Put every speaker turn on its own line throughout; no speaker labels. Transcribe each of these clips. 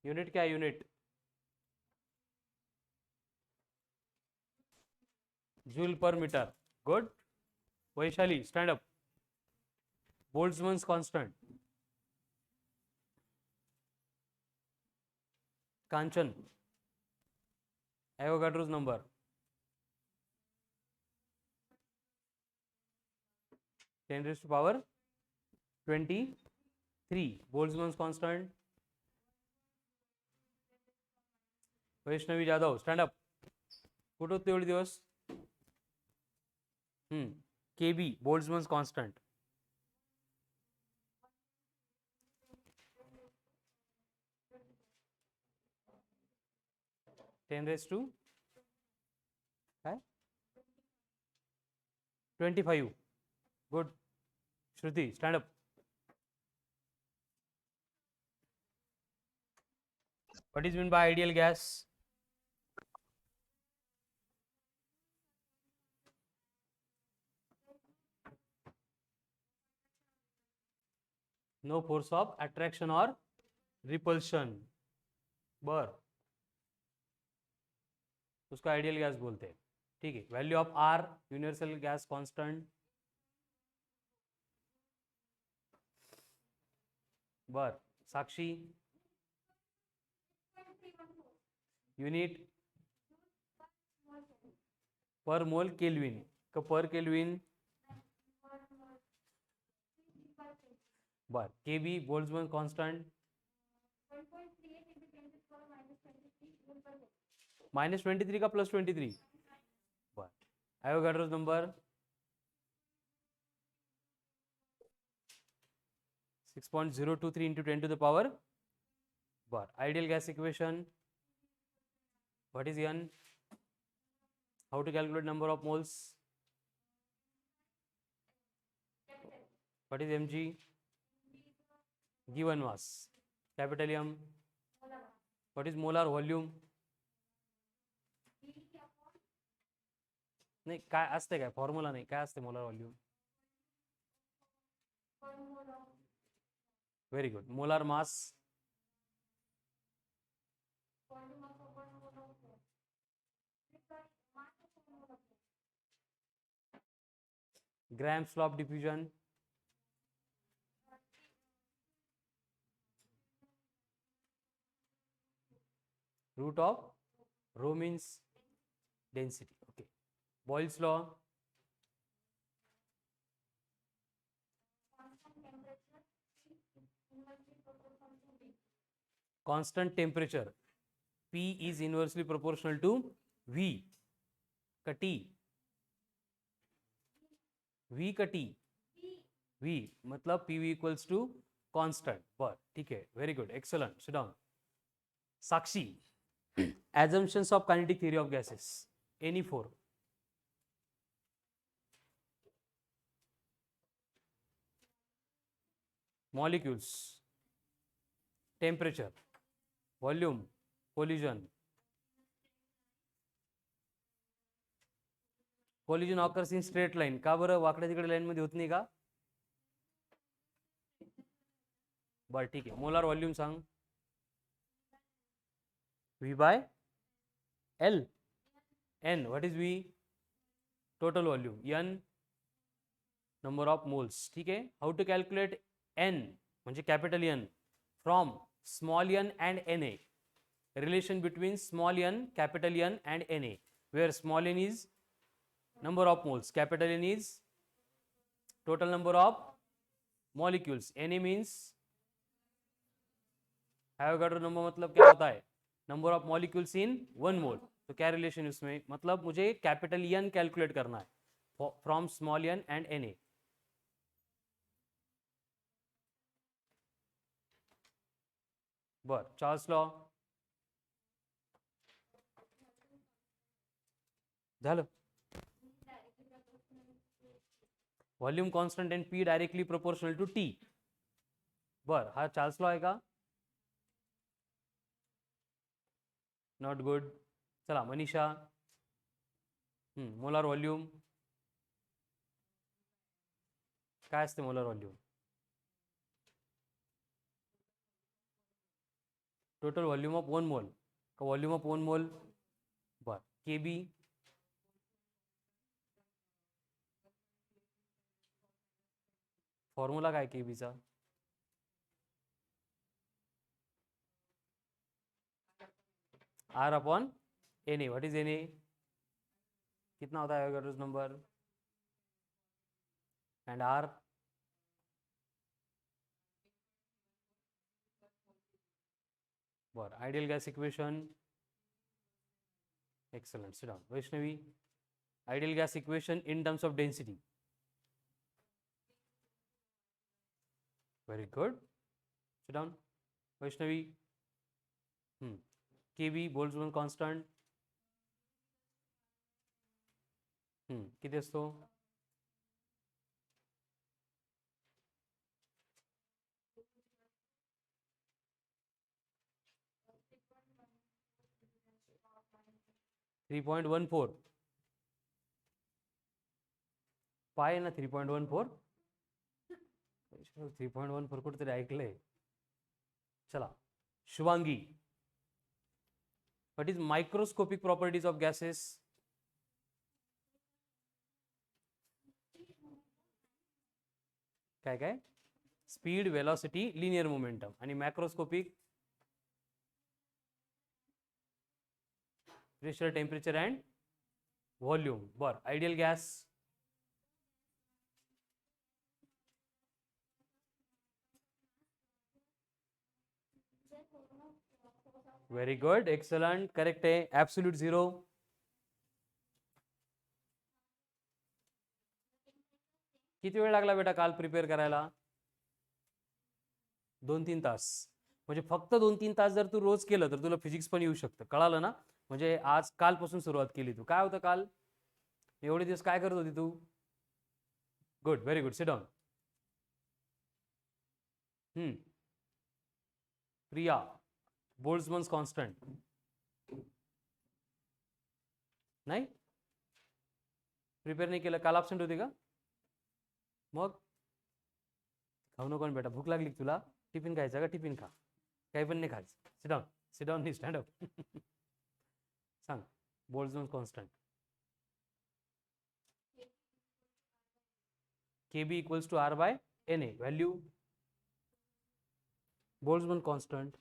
Unit क्या है? Unit joule per meter. Good. Vaishali stand up. Boltzmann's constant. Kanchan Avogadro's number. 10 raised to power 23. Boltzmann's constant. Vaishnavi Jadhav stand up. कुठं होते एवढे दिवस? KB Boltzmann's constant. Ten raise to काय 25. Good. Shruti stand up. What is meant by ideal gas? No force of attraction or repulsion. बर, उसका ideal gas बोलते हैं. ठीक है. Value of R universal gas constant. बर. साक्षी युनिट पर मोल केल्विन का पर केल्विन. बर. केबी बोल्ट्जमन कांस्टेंट. -23 का +23. बर. Avogadro's number 6.023 into 10 to the power. बर. Ideal gas equation. What is N? How to calculate number of moles? What is mg? Given mass. Capital M. What is molar volume? नाही काय असते, काय formula नाही, काय असते molar volume? Very good. Molar mass. Grams law of diffusion. Root of rho means density. Okay. Boyle's law. Constant temperature. P is inversely proportional to V का T. V का T. V मतलब PV equals to constant. बर, ठीक है. Very good. Excellent. Sit down. Sakshi. Assumptions of kinetic theory of gases. Any four. Molecules, temperature, volume, collision. Collision occurs in straight line. का बरं वाकड्या तिकडे line मध्ये होत नाही का? बर, ठीक आहे. मोलार व्हॉल्यूम सांग. V by L. N. What is V? Total volume. N number of moles. ठीक आहे. How to calculate N म्हणजे capital N from small n and Na. Relation between small n, capital N and Na, where small n is number of moles, capital N is total number of molecules. Na means Avogadro number मतलब क्या होता है? Number of molecules in 1 मोल. तो क्या relation इसमें? मतलब मुझे capital N calculate करना है from small n and Na. बर. चार्ल्स लॉ झालं. Volume constant and P directly proportional to T. बर. हा चार्ल्स लॉ आहे का? Not good. चला मनीषा. मोलार व्हॉल्यूम काय असते? Molar volume total volume of 1 mole का वॉल्यूम ऑफ 1 मोल बर Kb फॉर्म्युला काय Kbचा R upon Na. What is Na? कितना होता है एवोगाड्रोस नंबर एंड R बर ideal gas equation excellent sit down Vaishnavi ideal gas equation in terms of density very good sit down Vaishnavi Kb Boltzmann constant किती असतो 3.14 पाय ना 3.14 3.14 कुठेतरी ऐकलंय चला Shubhangi what is microscopic properties of gases काय काय speed velocity linear momentum आणि macroscopic pressure temperature and volume बर ideal gas very good excellent correct आहे ॲब्सोल्यूट झिरो किती वेळ लागला बेटा काल प्रिपेअर करायला 2-3 तास म्हणजे फक्त 2-3 तास जर तू रोज केलं तर तुला फिजिक्स पण येऊ शकतं कळालं ना म्हणजे आज कालपासून सुरुवात केली तू काय होतं काल एवढे दिवस काय करत होती तू good very good sit down Priya Boltzmann's constant नाही प्रिपेअर नाही केलं काल ॲब्सेंट होती का मग खाऊ नको बेटा भूक लागली तुला टिफिन खायचा का टिफिन खा काही पण नाही खायचं सिट डाऊन नाही स्टँड अप सांग Boltzmann's constant Kb equals to R by Na value Boltzmann constant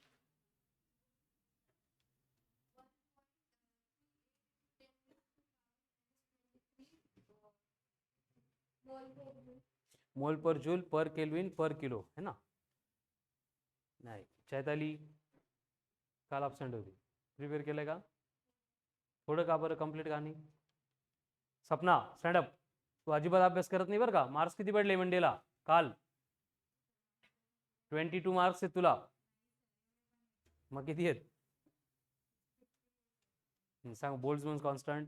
mole per joule per kelvin पर किलो है ना नाही चैताली काल ॲब्सेंट होती प्रिपेअर केलं का थोडं का बरं कंप्लीट का नाही सपना स्टँडअप तू अजिबात अभ्यास करत नाही बरं का मार्क्स किती पडले मंडेला काल 22 मार्क्स आहेत तुला मग किती आहेत सांग बोल्ट्झमन्स कॉन्स्टंट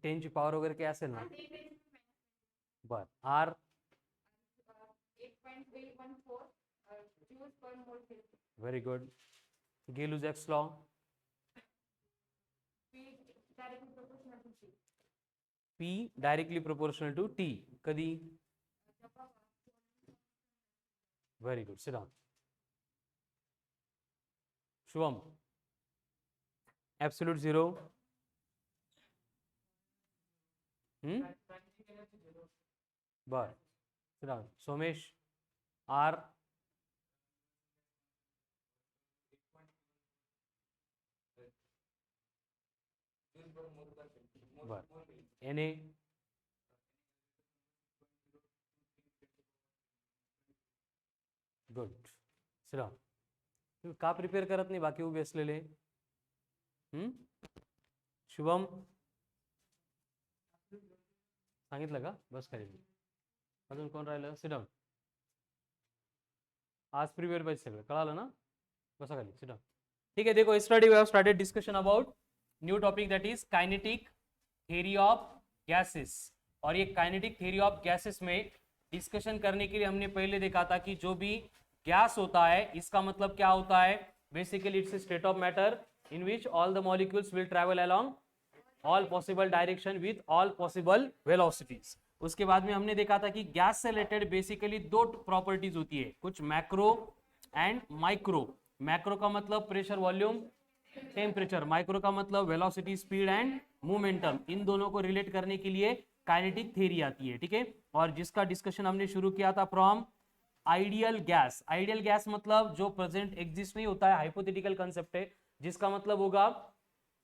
टेनची पॉवर वगैरे काही असेल ना बर R very good Gay-Lussac's law P directly proportional to T कधी very good sit down Shubham absolute zero बर सिट डाऊन सोमेश आर बर Na गुड सिट डाऊन तुम्ही का प्रिपेअर करत नाही बाकी उभे असलेले शुभम सांगितलं का बस खाली अजून कोण राहिलं सिट डाऊन आज प्रिपेअर पाहिजे सगळं कळालं ना बसा खाली सिट डाऊन ठीक है देखो study we have started discussion about new topic that is kinetic theory of gases और ये काइनेटिक थ्योरी ऑफ गैसेस में डिस्कशन करने के लिए हमने पहले देखा था कि जो भी गैस होता है इसका मतलब क्या होता है basically it's a state of matter in which all the molecules will travel along all possible direction with all possible velocities उसके बाद में हमने देखा था कि गैस से रिलेटेड बेसिकली दो प्रॉपर्टीज होती है, कुछ मैक्रो एंड माइक्रो। मैक्रो का मतलब प्रेशर, वॉल्यूम, टेम्परेचर, माइक्रो का मतलब वेलोसिटी, स्पीड एंड मोमेंटम। इन दोनों को रिलेट करने के लिए काइनेटिक थ्योरी आती है, ठीक है। और जिसका डिस्कशन हमने शुरू किया था from ideal gas. Ideal gas मतलब जो प्रेजेंट एग्जिस्ट नहीं होता है, हाइपोथेटिकल कंसेप्ट है, जिसका मतलब होगा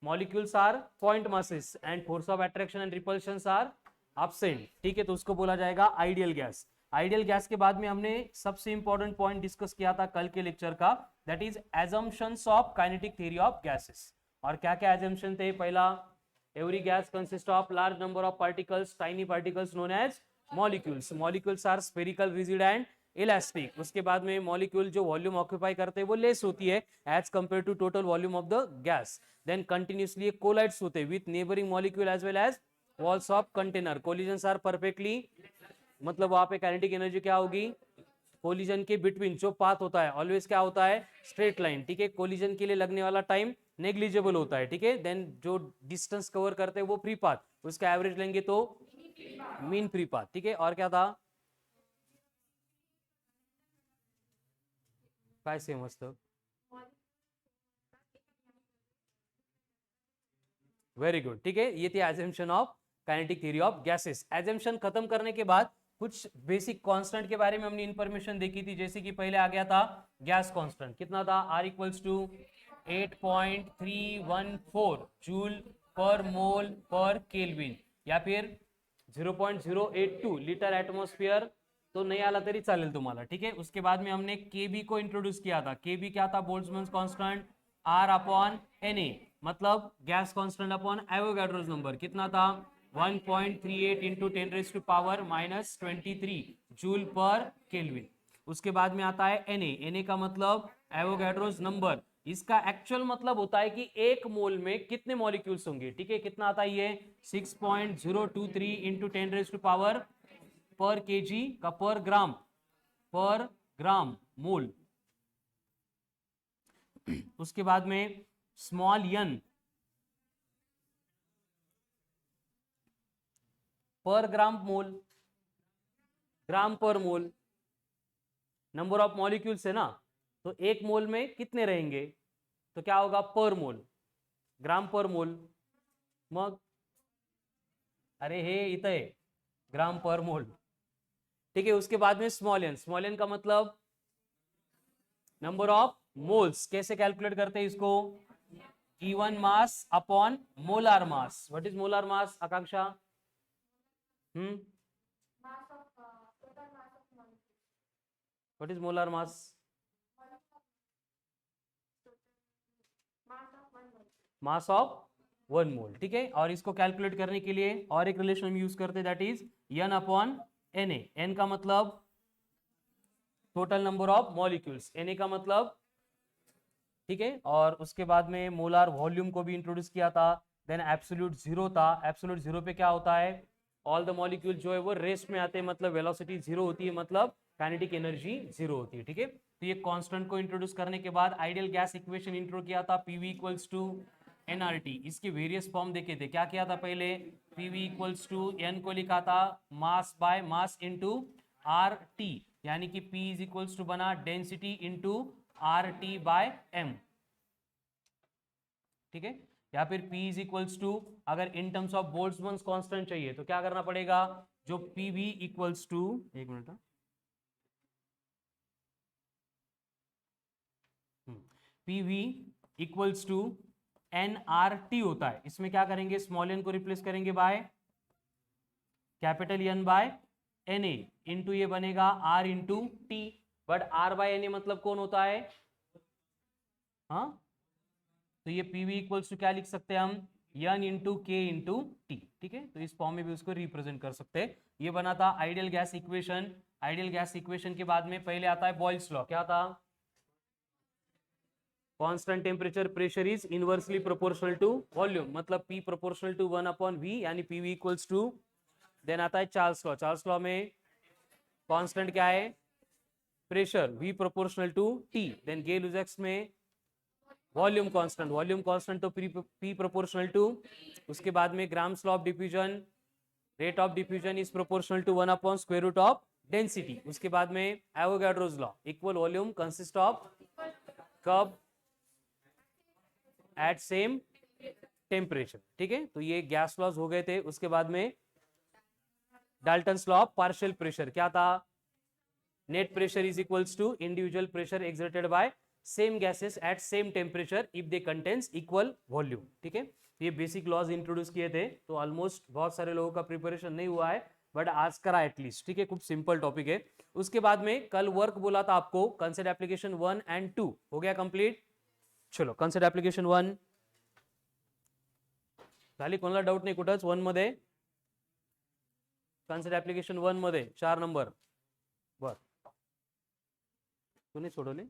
molecules are point masses and force of attraction and repulsion are absent, ठीक है। तो उसको बोला जाएगा आइडियल गैस। आइडियल गैस के बाद में हमने सबसे इंपॉर्टेंट पॉइंट डिस्कस किया था कल के लेक्चर का, that is assumptions of kinetic theory of gases. और क्या क्या एजम्पशन थे? पहला, every gas consist of large number of particles, tiny particles known as molecules. Molecules are spherical, rigid and elastic. उसके बाद में मॉलिक्यूल जो वॉल्यूम ऑक्यूपाई करते हैं वो लेस होती है as compare to total volume of the gas. Then continuously collides होते हैं with neighbouring molecule as well as walls of container. Collisions are perfectly, मतलब वहां पे काइनेटिक एनर्जी क्या होगी? कोलिजन के बिटवीन जो पाथ होता है ऑलवेज क्या होता है? स्ट्रेट लाइन, ठीक है। कोलिजन के लिए लगने वाला टाइम नेग्लिजिबल होता है, ठीक है। देन जो डिस्टेंस कवर करते हैं वो फ्री पाथ, उसका एवरेज लेंगे तो मीन फ्री पाथ, ठीक है। और क्या था? काय सेम असतं? वेरी गुड, ठीक है। ये थी assumption of kinetic theory of gases. Assumption खत्म करने के बाद कुछ बेसिक कांस्टेंट के बारे में हमने इंफॉर्मेशन देखी थी, जैसे कि पहले आ गया था गैस कांस्टेंट, कितना था? R इक्वल्स टू 8.314 जूल पर मोल पर केल्विन, या फिर 0.082 लीटर एटमॉस्फेयर, तो नहीं आला तरी चालेल तुम्हाला, ठीक है। उसके बाद में हमने केबी को इंट्रोड्यूस किया था। केबी क्या था? Boltzmann constant R upon Na, मतलब gas constant upon Avogadro's number, कितना था? 1.38 into 10 raise to power minus 23 joule per kelvin. उसके बाद में आता है Na। Na का मतलब एवोगाड्रोस नंबर। इसका एक्चुअल मतलब होता है कि एक मोल में कितने मॉलिक्यूल्स होंगे, ठीक है। कितना आता है ये? 6.023 इंटू 10 रेज टू पावर पर केजी का पर ग्राम मोल। उसके बाद में स्मॉल n पर ग्राम मोल, ग्राम पर मोल, नंबर ऑफ मॉलिक्यूल्स है ना, तो एक मोल में कितने रहेंगे? तो क्या होगा? पर मोल, ग्राम पर मोल। मग अरे हे इथं आहे ग्राम पर मोल, ठीक है। उसके बाद में स्मॉल n, स्मॉल n का मतलब नंबर ऑफ मोल्स। कैसे कैलकुलेट करते हैं इसको? Given mass upon molar mass. What is molar mass, Akanksha? What is molar mass? Mass of one mole, ठीक है। और इसको कैलकुलेट करने के लिए और एक रिलेशन यूज करते हैं, that is n upon Na। n का मतलब total number of molecules, Na का मतलब, ठीक है। और उसके बाद में मोलार वॉल्यूम को भी इंट्रोड्यूस किया था। देन एब्सोल्यूट जीरो था। एब्सोल्यूट जीरो पे क्या होता है? ऑल द मॉलिक्यूल जो है वो रेस्ट में आते हैं, मतलब वेलोसिटी जीरो होती है, मतलब काइनेटिक एनर्जी जीरो होती है, ठीक है। तो ये कांस्टेंट को इंट्रोड्यूस करने के बाद आइडियल गैस इक्वेशन इंट्रो किया था, पीवी इक्वल्स टू एनआरटी। इसके वेरियस फॉर्म देखे थे। क्या किया था पहले? पीवी इक्वल्स टू एन को लिखा था mass by mass into R T, यानी कि पी इज इक्वल्स टू बना density into R T by M, ठीक है। या फिर P इज इक्वल्स टू, अगर in terms of Boltzmann constant चाहिए तो क्या करना पड़ेगा? जो PV इक्वल्स टू, एक minute, PV equals to NRT होता है। इसमें क्या करेंगे? स्मॉल n को रिप्लेस करेंगे by capital N by Na into ये बनेगा R into T. But R by Na मतलब कौन होता है? हाँ, तो ये PV इक्वल्स टू क्या लिख सकते हैं हम? n इंटू के इंटू टी, ठीक है। तो इस फॉर्म में भी उसको रिप्रेजेंट कर सकते हैं। ये बना था ideal gas equation. Ideal gas equation के बाद में पहले आता है बॉयल्स लॉ। क्या था? Constant temperature pressure is inversely proportional to volume, मतलब P proportional to 1 upon V, यानी PV इक्वल्स टू। देन आता है चार्ल्स लॉ। चार्ल्स लॉ में कांस्टेंट क्या है? Pressure, V proportional to T। Then Gay-Lussac's में वॉल्यूम कांस्टेंट, वॉल्यूम कांस्टेंट तो P proportional to. उसके बाद में Graham's law of diffusion, rate of diffusion is proportional to 1 upon square root of density. उसके बाद में Avogadro's law, equal volume consist of कब eight same temperature. ठीक है, तो ये गैस लॉज हो गए थे। उसके बाद में Dalton's law of partial pressure क्या था? Net pressure is equals to individual pressure exerted by same gases at same temperature if they contains equal volume. ठीक है, ये बेसिक लॉज इंट्रोड्यूस किए थे, तो ऑलमोस्ट बहुत सारे लोगों का प्रिपरेशन नहीं हुआ है, बट आज करा एटलीस्ट। ठीक है, खूब सिंपल टॉपिक है। उसके बाद में कल वर्क बोला था आपको, कंसिडर एप्लीकेशन 1 एंड 2 हो गया कंप्लीट। चलो कंसिडर एप्लीकेशन 1 झाली, कोणाला डाऊट नाही कुठंच? 1 मध्ये कन्सिडर एप्लीकेशन 1 मध्ये 4 नंबर बर तुम्ही सोडवले।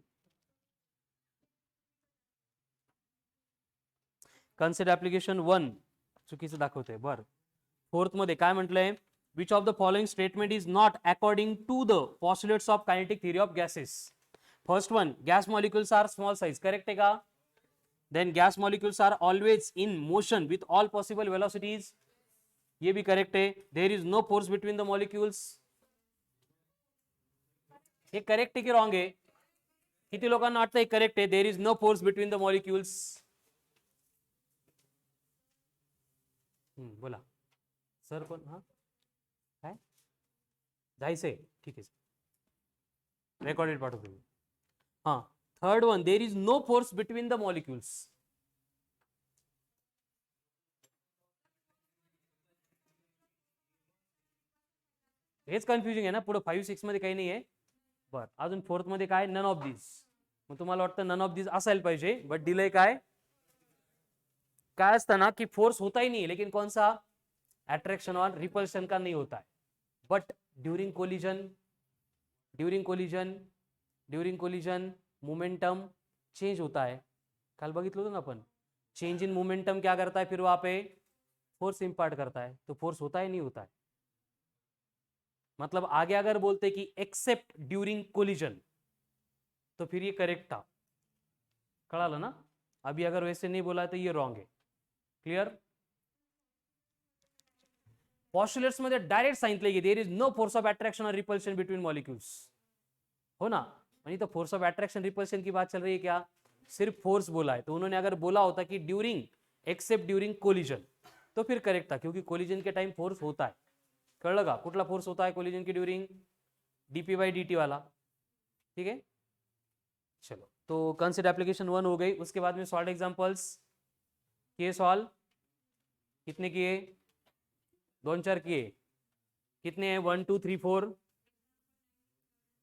कन्सिडर एप्लीकेशन 1 चुकीचं दाखवतंय बर। फोर्थ मध्ये काय म्हटलंय? Which of the following statement is not according to the postulates of kinetic theory of gases. First one, gas molecules are small size, correct है का? Then gas molecules are always in motion with all possible velocities, ये भी correct है। There is no force between the molecules, हे correct है की wrong है? किती लोकांना वाटतं हे करेक्ट आहे? There is no force between the molecules. बोला सर कोण? हा काय जायचंय? ठीक आहे, रेकॉर्डेड पाठवतो मी। हाँ, third one, there is no force between the molecules. हेच कन्फ्युजिंग आहे ना, पुढे 5, 6 मध्ये काही नाही आहे। बर, अजून फोर्थ मध्ये काय? None of this. मग तुम्हाला वाटतं नन ऑफ दिस असायला पाहिजे, बट दिलंय काय? काय असतं ना की फोर्स होता ही नहीं, लेकिन कौन सा? अट्रैक्शन और रिपल्शन का नहीं होता है, but during collision momentum change होता है। कल बघितलं होतं ना अपन, चेंज इन मोमेंटम क्या करता है? फिर वहां पे फोर्स इंपार्ट करता है, तो फोर्स होता ही नहीं होता है। मतलब आगे अगर बोलते कि एक्सेप्ट ड्यूरिंग कोलिजन, तो फिर ये करेक्ट था, कळालं ना? अभी अगर वैसे नहीं बोला तो ये रॉन्ग है। क्लियर? पॉस्टुलेट्स मध्ये डायरेक्ट सांगितले की there is no force of attraction और रिपल्शन बिटवीन मॉलिक्यूल्स, हो ना? वहीं तो फोर्स ऑफ अट्रैक्शन रिपल्शन की बात चल रही है क्या? सिर्फ फोर्स बोला है, तो उन्होंने अगर बोला होता कि ड्यूरिंग एक्सेप्ट ड्यूरिंग कोलिजन, तो फिर करेक्ट था, क्योंकि कोलिजन के टाइम फोर्स होता है। कळलं का? कुठला फोर्स होता है कोलिजन की ड्यूरिंग? dp/dt वाला। ठीक है, चलो तो कंसिडर एप्लीकेशन 1 हो गई। उसके बाद में सॉल्व एग्जांपल्स किए, सॉल्व कितने किए? 2-4 किए। कितने हैं? 1 2 3 4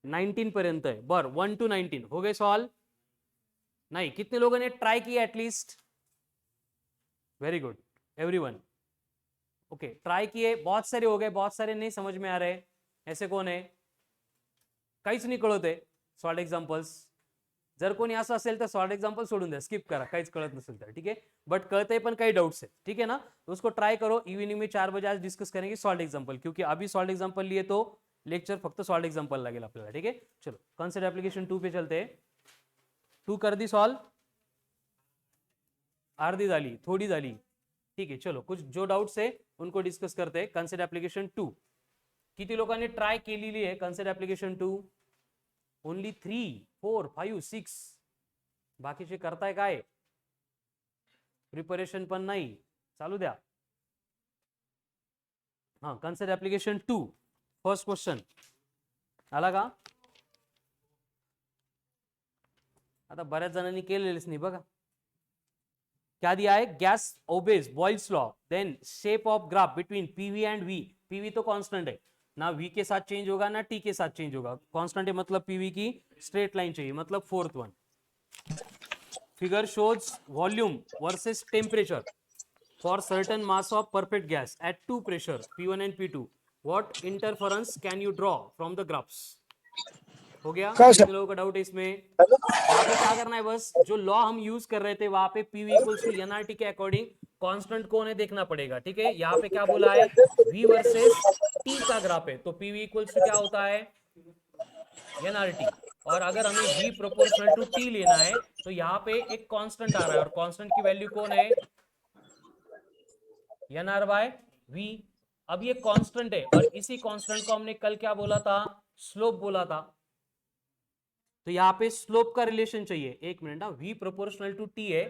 19 पर्यंत है। बर, 1 to 19 हो गए सॉल्व? नहीं, कितने लोगों ने ट्राई किया at least? Very good everyone. Okay, try किए बहुत सारे हो गए, बहुत सारे नहीं समझ में आ रहे, ऐसे कौन है? काहीच नाही कळत आहे सॉल्व एक्झाम्पल्स। जर कोणी असं असेल तर सॉल्व एग्जाम्पल सोडून द्या, स्किप करा, काहीच कळत नसेल तर। ठीक है, बट कळते पण काही डाउट्स है, ठीक है ना? तो उसको ट्राई करो। इवनिंग में 4 बजे आज डिस्कस करेंगे सॉल्व एग्जाम्पल, क्योंकि अभी सॉल्व एग्जाम्पल लिए तो लेक्चर फक्त सॉल्व एग्जाम्पल लागेल आपल्याला। ठीक है, चलो कंसिडर एप्लीकेशन 2 पे चलते हैं। 2 कर दी सॉल्व? अर्धी झाली, थोड़ी झाली। ठीक है, चलो कुछ जो डाउट्स है उनको डिस्कस करते हैं। कंसिडर एप्लीकेशन 2 किती लोकांनी ट्राय केलेली आहे? कंसिडर एप्लीकेशन 2 ओनली 3 4 5 6, बाकीचे करताय काय? प्रिपरेशन पण नाही, चालू द्या। हाँ, कंसिडर एप्लीकेशन 2 फर्स्ट क्वेश्चन आला का? आता बऱ्याच जणांनी केलेलेच नाही बघा। क्या दिया है? Gas obeys Boyle's law, then shape of graph between PV and V. PV तो कांस्टेंट है ना, वी के साथ चेंज होगा ना टी के साथ चेंज होगा। कांस्टेंट है मतलब पीवी की स्ट्रेट लाइन चाहिए, मतलब fourth one. Figure shows volume versus temperature for certain mass of perfect gas at 2 pressure P1 and P2। What interference can you draw from the graphs? हो गया? कितने लोगों का डाउट है इसमें? यहाँ पे क्या करना है, बस जो लॉ हम यूज कर रहे थे वहां पे पीवी इक्वल्स टू एनआरटी के अकॉर्डिंग कांस्टेंट कौन है देखना पड़ेगा। ठीक है, यहाँ पे क्या बोला है? वी वर्सेस टी का ग्राफ है, तो पीवी इक्वल्स टू क्या होता है? एनआरटी। और अगर हमें वी प्रोपोर्शनल टू टी लेना है तो यहाँ पे एक कांस्टेंट आ रहा है, और कांस्टेंट की वैल्यू कौन है? NR by V. अब ये कांस्टेंट है और इसी कांस्टेंट को हमने कल क्या बोला था, स्लोप बोला था। तो यहाँ पे स्लोप का रिलेशन चाहिए, एक मिनट ना, v प्रोपोर्शनल टू t है,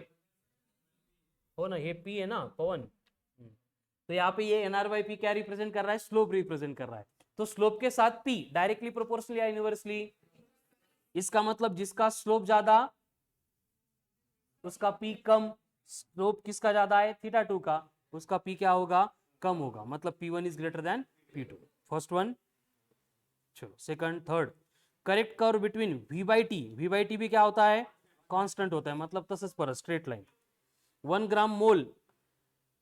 हो ना, ये p है ना पवन। तो यहाँ पे ये nr बाई p क्या रिप्रेजेंट कर रहा है, स्लोप रिप्रेजेंट कर रहा है। तो स्लोप के साथ p डायरेक्टली प्रोपोर्शनल या इनवर्सली, इसका मतलब जिसका स्लोप ज्यादा उसका p कम, स्लोप किसका ज्यादा है, थीटा 2 का, उसका p क्या होगा, कम होगा, मतलब p1 is greater than p2। First one. चलो second, third, correct curve between v by T भी क्या होता है, कांस्टेंट होता है, मतलब तसंच परत straight line. 1 gram mole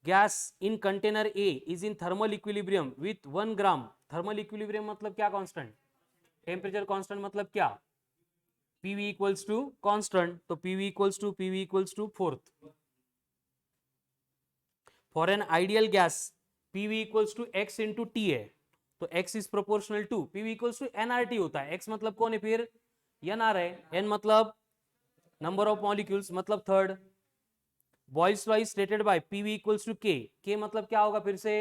gas in container A is in thermal equilibrium with 1 gram, thermal equilibrium मतलब क्या कांस्टेंट, टेम्परेचर कांस्टेंट मतलब क्या, pv इक्वल्स टू कांस्टेंट, तो pv equals to fourth. For an ideal gas pv equals to x into T है, तो x is proportional to pv equals to nRT होता है, x मतलब कौन है फिर, nr है, n मतलब नंबर ऑफ मॉलिक्यूल्स मतलब third. Boyle's law is stated by pv equals to k मतलब क्या होगा फिर से,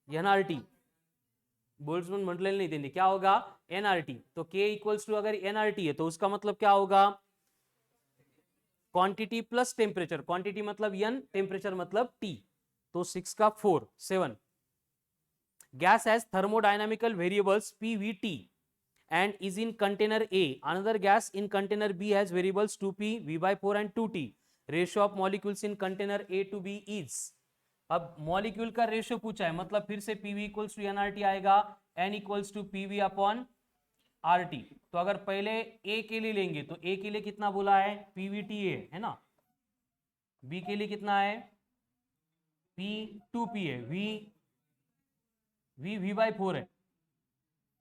nRT, बोल्ट्जमैन म्हटलेलं नहीं त्यांनी, क्या होगा nRT, तो k इक्वल्स टू अगर nRT है तो उसका मतलब क्या होगा, क्वांटिटी प्लस टेम्परेचर, क्वांटिटी मतलब n, टेम्परेचर मतलब t, तो 6 का 4 7। Gas has thermodynamical variables pvt and is in container A. Another gas in container B has variables 2p, v by 4 and 2t. Ratio of molecules in container A to B is, अब molecule का ratio पूछा है, मतलब फिर से pv equals to nRT आएगा, n equals to pv upon RT। तो अगर पहले A के लिए लेंगे तो A के लिए कितना बोला है, pvta है ना, B के लिए कितना है, p2p है, v by 4 है,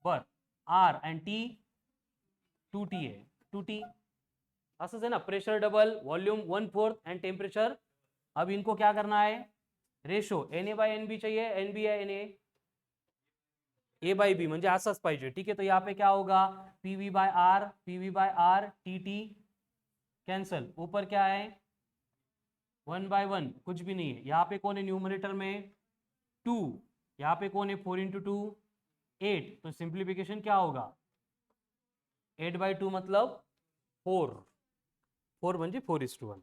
पर R एंड T 2t है, 2t, असंच है ना, pressure double, volume 1/4 and temperature. अब इनको क्या करना है, ratio Na by N B चाहिए, एन बी है Na, ए बाय बी म्हणजे असंच पाहिजे, ठीक है। तो यहाँ पे क्या होगा, pv by R T T cancel, ऊपर क्या है 1 बाय 1 कुछ भी नहीं है, यहाँ पे कौन है न्यूमरेटर में 2, यहाँ पे कौन है 4 इंटू 2 8, तो सिंप्लीफिकेशन क्या होगा 8 बाय 2 मतलब 4 म्हणजे 4:1,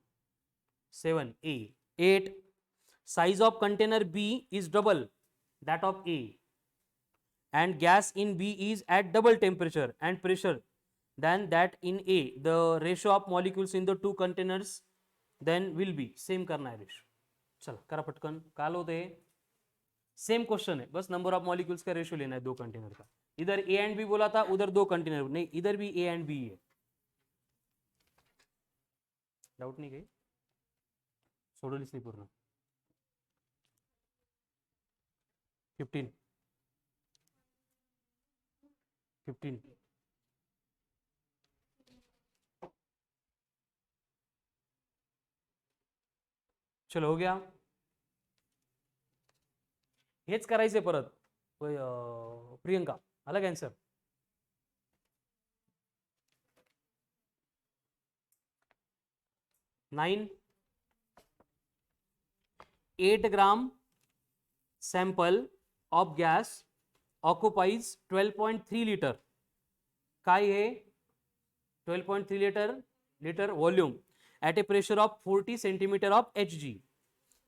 7a 8। size of container B is double that of A and gas in B is at double temperature and pressure than that in A. The ratio of molecules in the two containers then will be, same करना है ratio, चला करा पटकन, काल होते same question है, बस number of molecules का रेशियो लेना है दो कंटेनर का, इधर ए एंड बी बोला था, उधर दो कंटेनर नहीं, इधर भी ए एंड बी है, डाउट नहीं काही, सोडवलीच नाही पूर्ण। 15 15 चलो हो गया, हेच करायचंय परत, प्रियंका आला का answer, 9 8 gram sample of gas occupies 12.3 liter, काय है 12.3 liter volume at a pressure of 40 centimeter of Hg.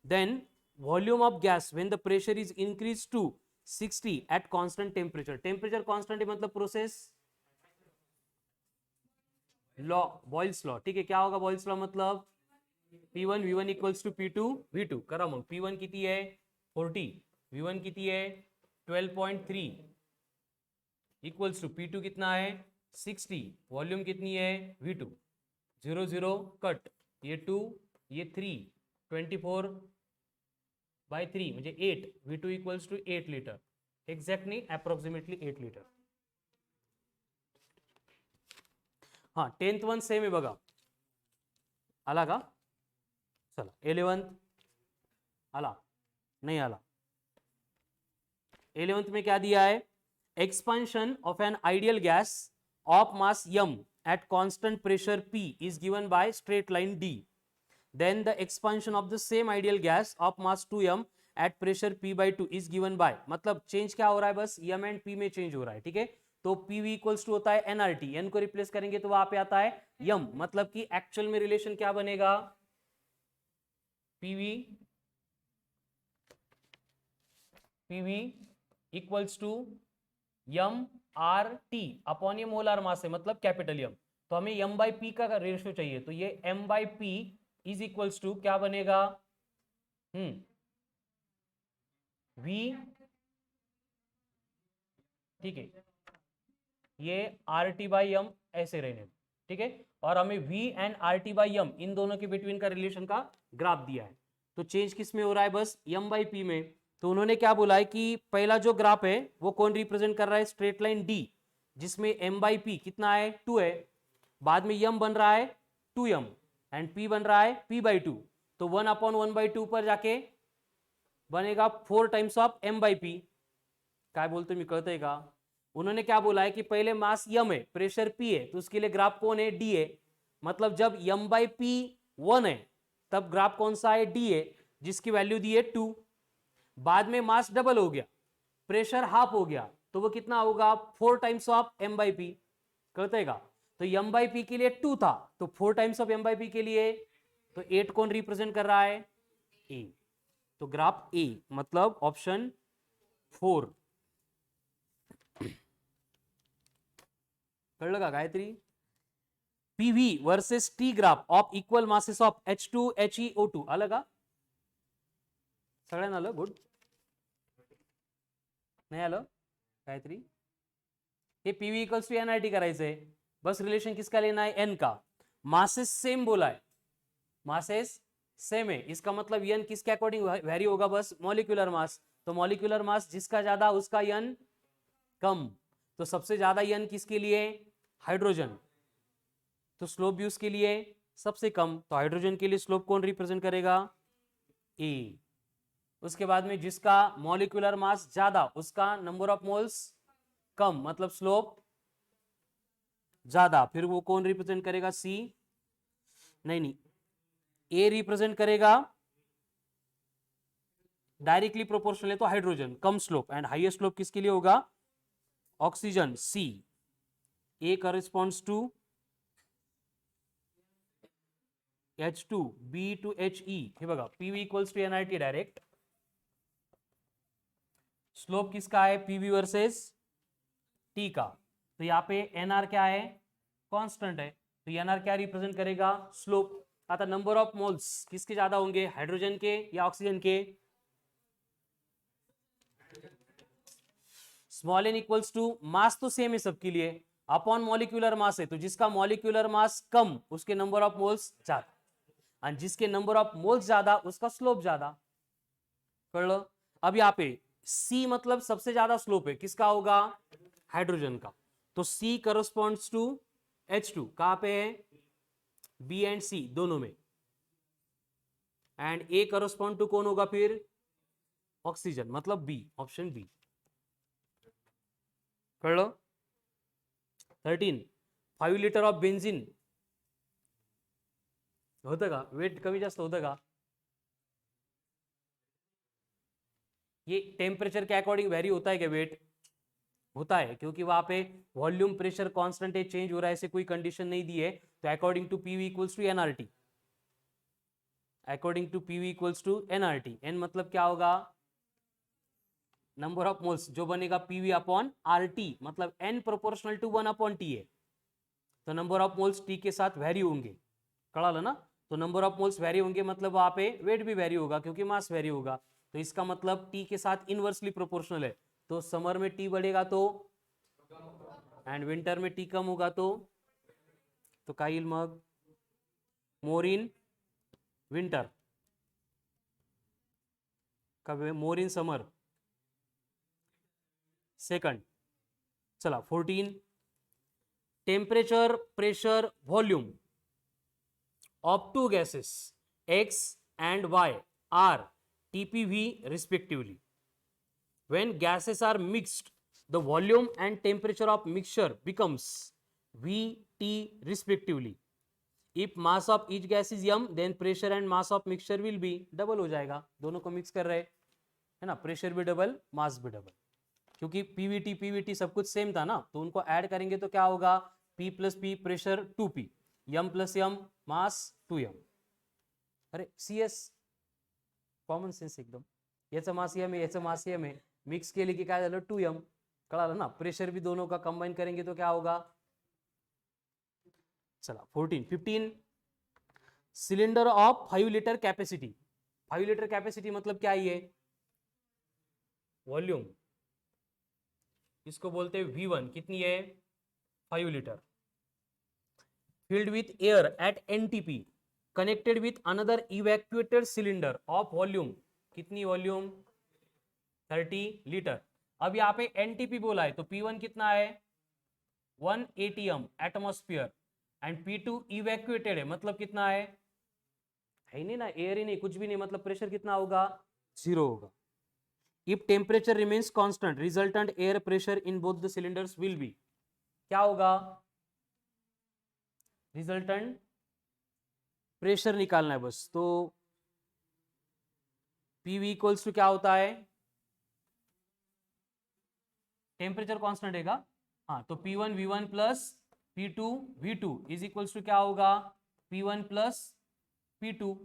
Then volume of gas when the pressure is increased to 60 at constant temperature, temperature constant है मतलब process law, Boyle's law, ठीक है, क्या होगा Boyle's law मतलब P1 V1 equals to P2 V2, करा मग P1 किती है 40, V1 किती है 12.3 इक्वल्स टू P2 कितना है 60, वॉल्यूम कितनी है V2, 0 0 कट, ये 2 ये 3, 24 बाय 3 म्हणजे 8, V2 equals to 8 litre, exact नाही अप्रॉक्सिमेटली 8 लिटर। हाँ 10th वन सेम आहे बघा, आला का, चला 11th आला, नहीं आला। 11th में क्या दिया है, expansion of N ideal gas of mass m at constant pressure P is given by straight line D. Then the expansion of the same ideal gas of mass 2m at pressure P/2 is given by, मतलब change क्या हो रहा है, बस m and p में change हो रहा है, ठीक है। तो PV इक्वल्स टू होता है nRT, n को रिप्लेस करेंगे तो वहां पे आता है m, मतलब कि एक्चुअल में रिलेशन क्या बनेगा, PV equals to mRT upon ये मोलार मास है, मतलब कैपिटल M। तो हमें m/p का रेशियो चाहिए, तो ये m/p इज इक्वल्स टू क्या बनेगा, V, ठीक है, ये RT/m ऐसे रहने, ठीक है। और हमें V एंड RT/m इन दोनों के बिटवीन का रिलेशन का ग्राफ दिया है। तो चेंज किस में हो रहा है, बस m/p में। तो उन्होंने क्या बोला है कि पहला जो ग्राफ है वो कौन रिप्रेजेंट कर रहा है, स्ट्रेट लाइन D, जिसमें m/p कितना है, 2 है। बाद में m बन रहा है 2m एंड p बन रहा है p/2। तो 1/1/2 पर जाके बनेगा 4 टाइम्स ऑफ m/p। काय बोलते मी कळतंय का। उन्होंने क्या बोला है कि पहले मास m है, प्रेशर p है, तो उसके लिए ग्राफ कौन है, d है। मतलब जब m/p 1 है तब ग्राफ कौन सा है, d है, जिसकी वैल्यू दी है 2। बाद में मास डबल हो गया, प्रेशर हाफ हो गया, तो वो कितना होगा, 4 टाइम्स ऑफ m/p, कळतंय का। तो m/p के लिए 2 था, तो 4 टाइम्स ऑफ m/p के लिए, तो 8 कौन रिप्रेजेंट कर रहा है, a। तो ग्राफ a मतलब ऑप्शन 4। कळलं का Gayatri. PV versus T graph of equal masses of H2 HeO2 आलं का, सगळ्यांना आलं, गुड। नाही आलं गायत्री, हे PV इक्वल्स टू nRT करायचंय, बस रिलेशन किसका लेना है, n का। मासेस सेम बोला है, मासेस सेम है, इसका मतलब n किसके अकॉर्डिंग वेरी होगा, बस मॉलिक्यूलर मास। तो मॉलिक्यूलर मास जिसका ज्यादा उसका n कम, तो सबसे ज्यादा n किसके लिए, हाइड्रोजन। तो स्लोप भी उसके लिए सबसे कम, तो हाइड्रोजन के लिए स्लोप कौन रिप्रेजेंट करेगा, ए। उसके बाद में जिसका मॉलिक्यूलर मास ज्यादा उसका नंबर ऑफ मोल्स कम, मतलब स्लोप ज्यादा, फिर वो कौन रिप्रेजेंट करेगा, सी, नहीं, ए रिप्रेजेंट करेगा डायरेक्टली प्रोपोर्शनल है तो हाइड्रोजन कम स्लोप, एंड हाईएस्ट स्लोप किसके लिए होगा, oxygen, C. A corresponds to H2 B to HE, हे बघा PV equals to nRT direct. Slope किसका है, PV वर्सेस T का। तो यहाँ पे NR क्या है, कांस्टेंट है, तो NR क्या रिप्रेजेंट करेगा, स्लोप। आता नंबर ऑफ मोल्स किसके ज्यादा होंगे, हाइड्रोजन के या ऑक्सीजन के, स्मॉल n इक्वल्स टू, मास तो सेम है सबके लिए, अपॉन मॉलिक्यूलर मास है, तो जिसका मॉलिक्यूलर मास कम उसके नंबर ऑफ मोल्स ज्यादा, और जिसके नंबर ऑफ मोल्स ज्यादा उसका स्लोप ज्यादा, कळलं। अब यहाँ पे C मतलब सबसे ज्यादा स्लोप है, किसका होगा, हाइड्रोजन का। तो C करस्पॉन्ड्स टू H2, कहां पे है, B एंड C दोनों में, एंड A करस्पॉन्ड टू कौन होगा फिर, ऑक्सीजन, मतलब B, ऑप्शन B, कळलं। 13 5 लिटर ऑफ बेन्झिन होतं का, वेट कमी जास्त होतं का, ये टेम्परेचर के अकॉर्डिंग वेरी होता है क्या, वेट होता है, क्योंकि वहां पे वॉल्यूम प्रेशर कांस्टेंट है, चेंज हो रहा है, ऐसे कोई कंडीशन नहीं दी है। तो according to PV equals to nRT, according to PV equals to nRT, n मतलब क्या होगा, नंबर ऑफ मोल्स, जो बनेगा PV अपॉन RT, मतलब n प्रोपोर्शनल टू 1/T है, तो नंबर ऑफ मोल्स T के साथ वेरी होंगे, कळालं ना। तो नंबर ऑफ मोल्स वेरी होंगे मतलब वहां पे वेट भी वेरी होगा, क्योंकि मास वेरी होगा, तो इसका मतलब T के साथ इनवर्सली प्रोपोर्शनल है। तो समर में T बढ़ेगा तो, एंड विंटर में T कम होगा तो काय येईल मग, मोर इन विंटर का मोर इन समर, सेकंड। चला 14 temperature pressure volume of two gases X and Y are TPV respectively. When gases are mixed, the volume and temperature of mixture becomes VT respectively. If mass of each gas is m, then pressure and mass of mixture will be double हो जाएगा, दोनों को mix कर रहे हैं। है ना, pressure भी डबल, मास भी डबल, क्योंकि पीवीटी पीवीटी सब कुछ सेम था ना, तो उनको ऐड करेंगे तो क्या होगा, P plus P pressure 2P, M plus M मास 2M. अरे CS कॉमन सेन्स एकदम, याचं मास M आहे, याचं मास M आहे, मिक्स केले की काय झालं 2M. कळालं ना, प्रेशर भी दोनों का कंबाइन करेंगे तो क्या होगा. चला 14 15, cylinder of 5 litre capacity. 5 litre capacity मतलब क्या ही है, वॉल्यूम, इसको बोलते हैं V1, कितनी है 5 litre, filled with air at NTP, connected with another evacuated cylinder of volume, कितनी वॉल्यूम 30 लीटर. अब यहाँ पे NTP बोला है तो P1 कितना है 1 ATM atmosphere, and P2 evacuated है मतलब कितना है नहीं ना, एयर ही नहीं, कुछ भी नहीं, मतलब प्रेशर कितना होगा 0 होगा. If temperature remains constant, resultant air pressure in both the cylinders will be, क्या होगा, रिजल्टेंट प्रेशर निकालना है बस. तो PV इक्वल्स टू क्या होता है, टेम्परेचर कांस्टेंट है, हाँ, तो P1 V1 plus P2 V2 is equals to क्या होगा, P1 plus P2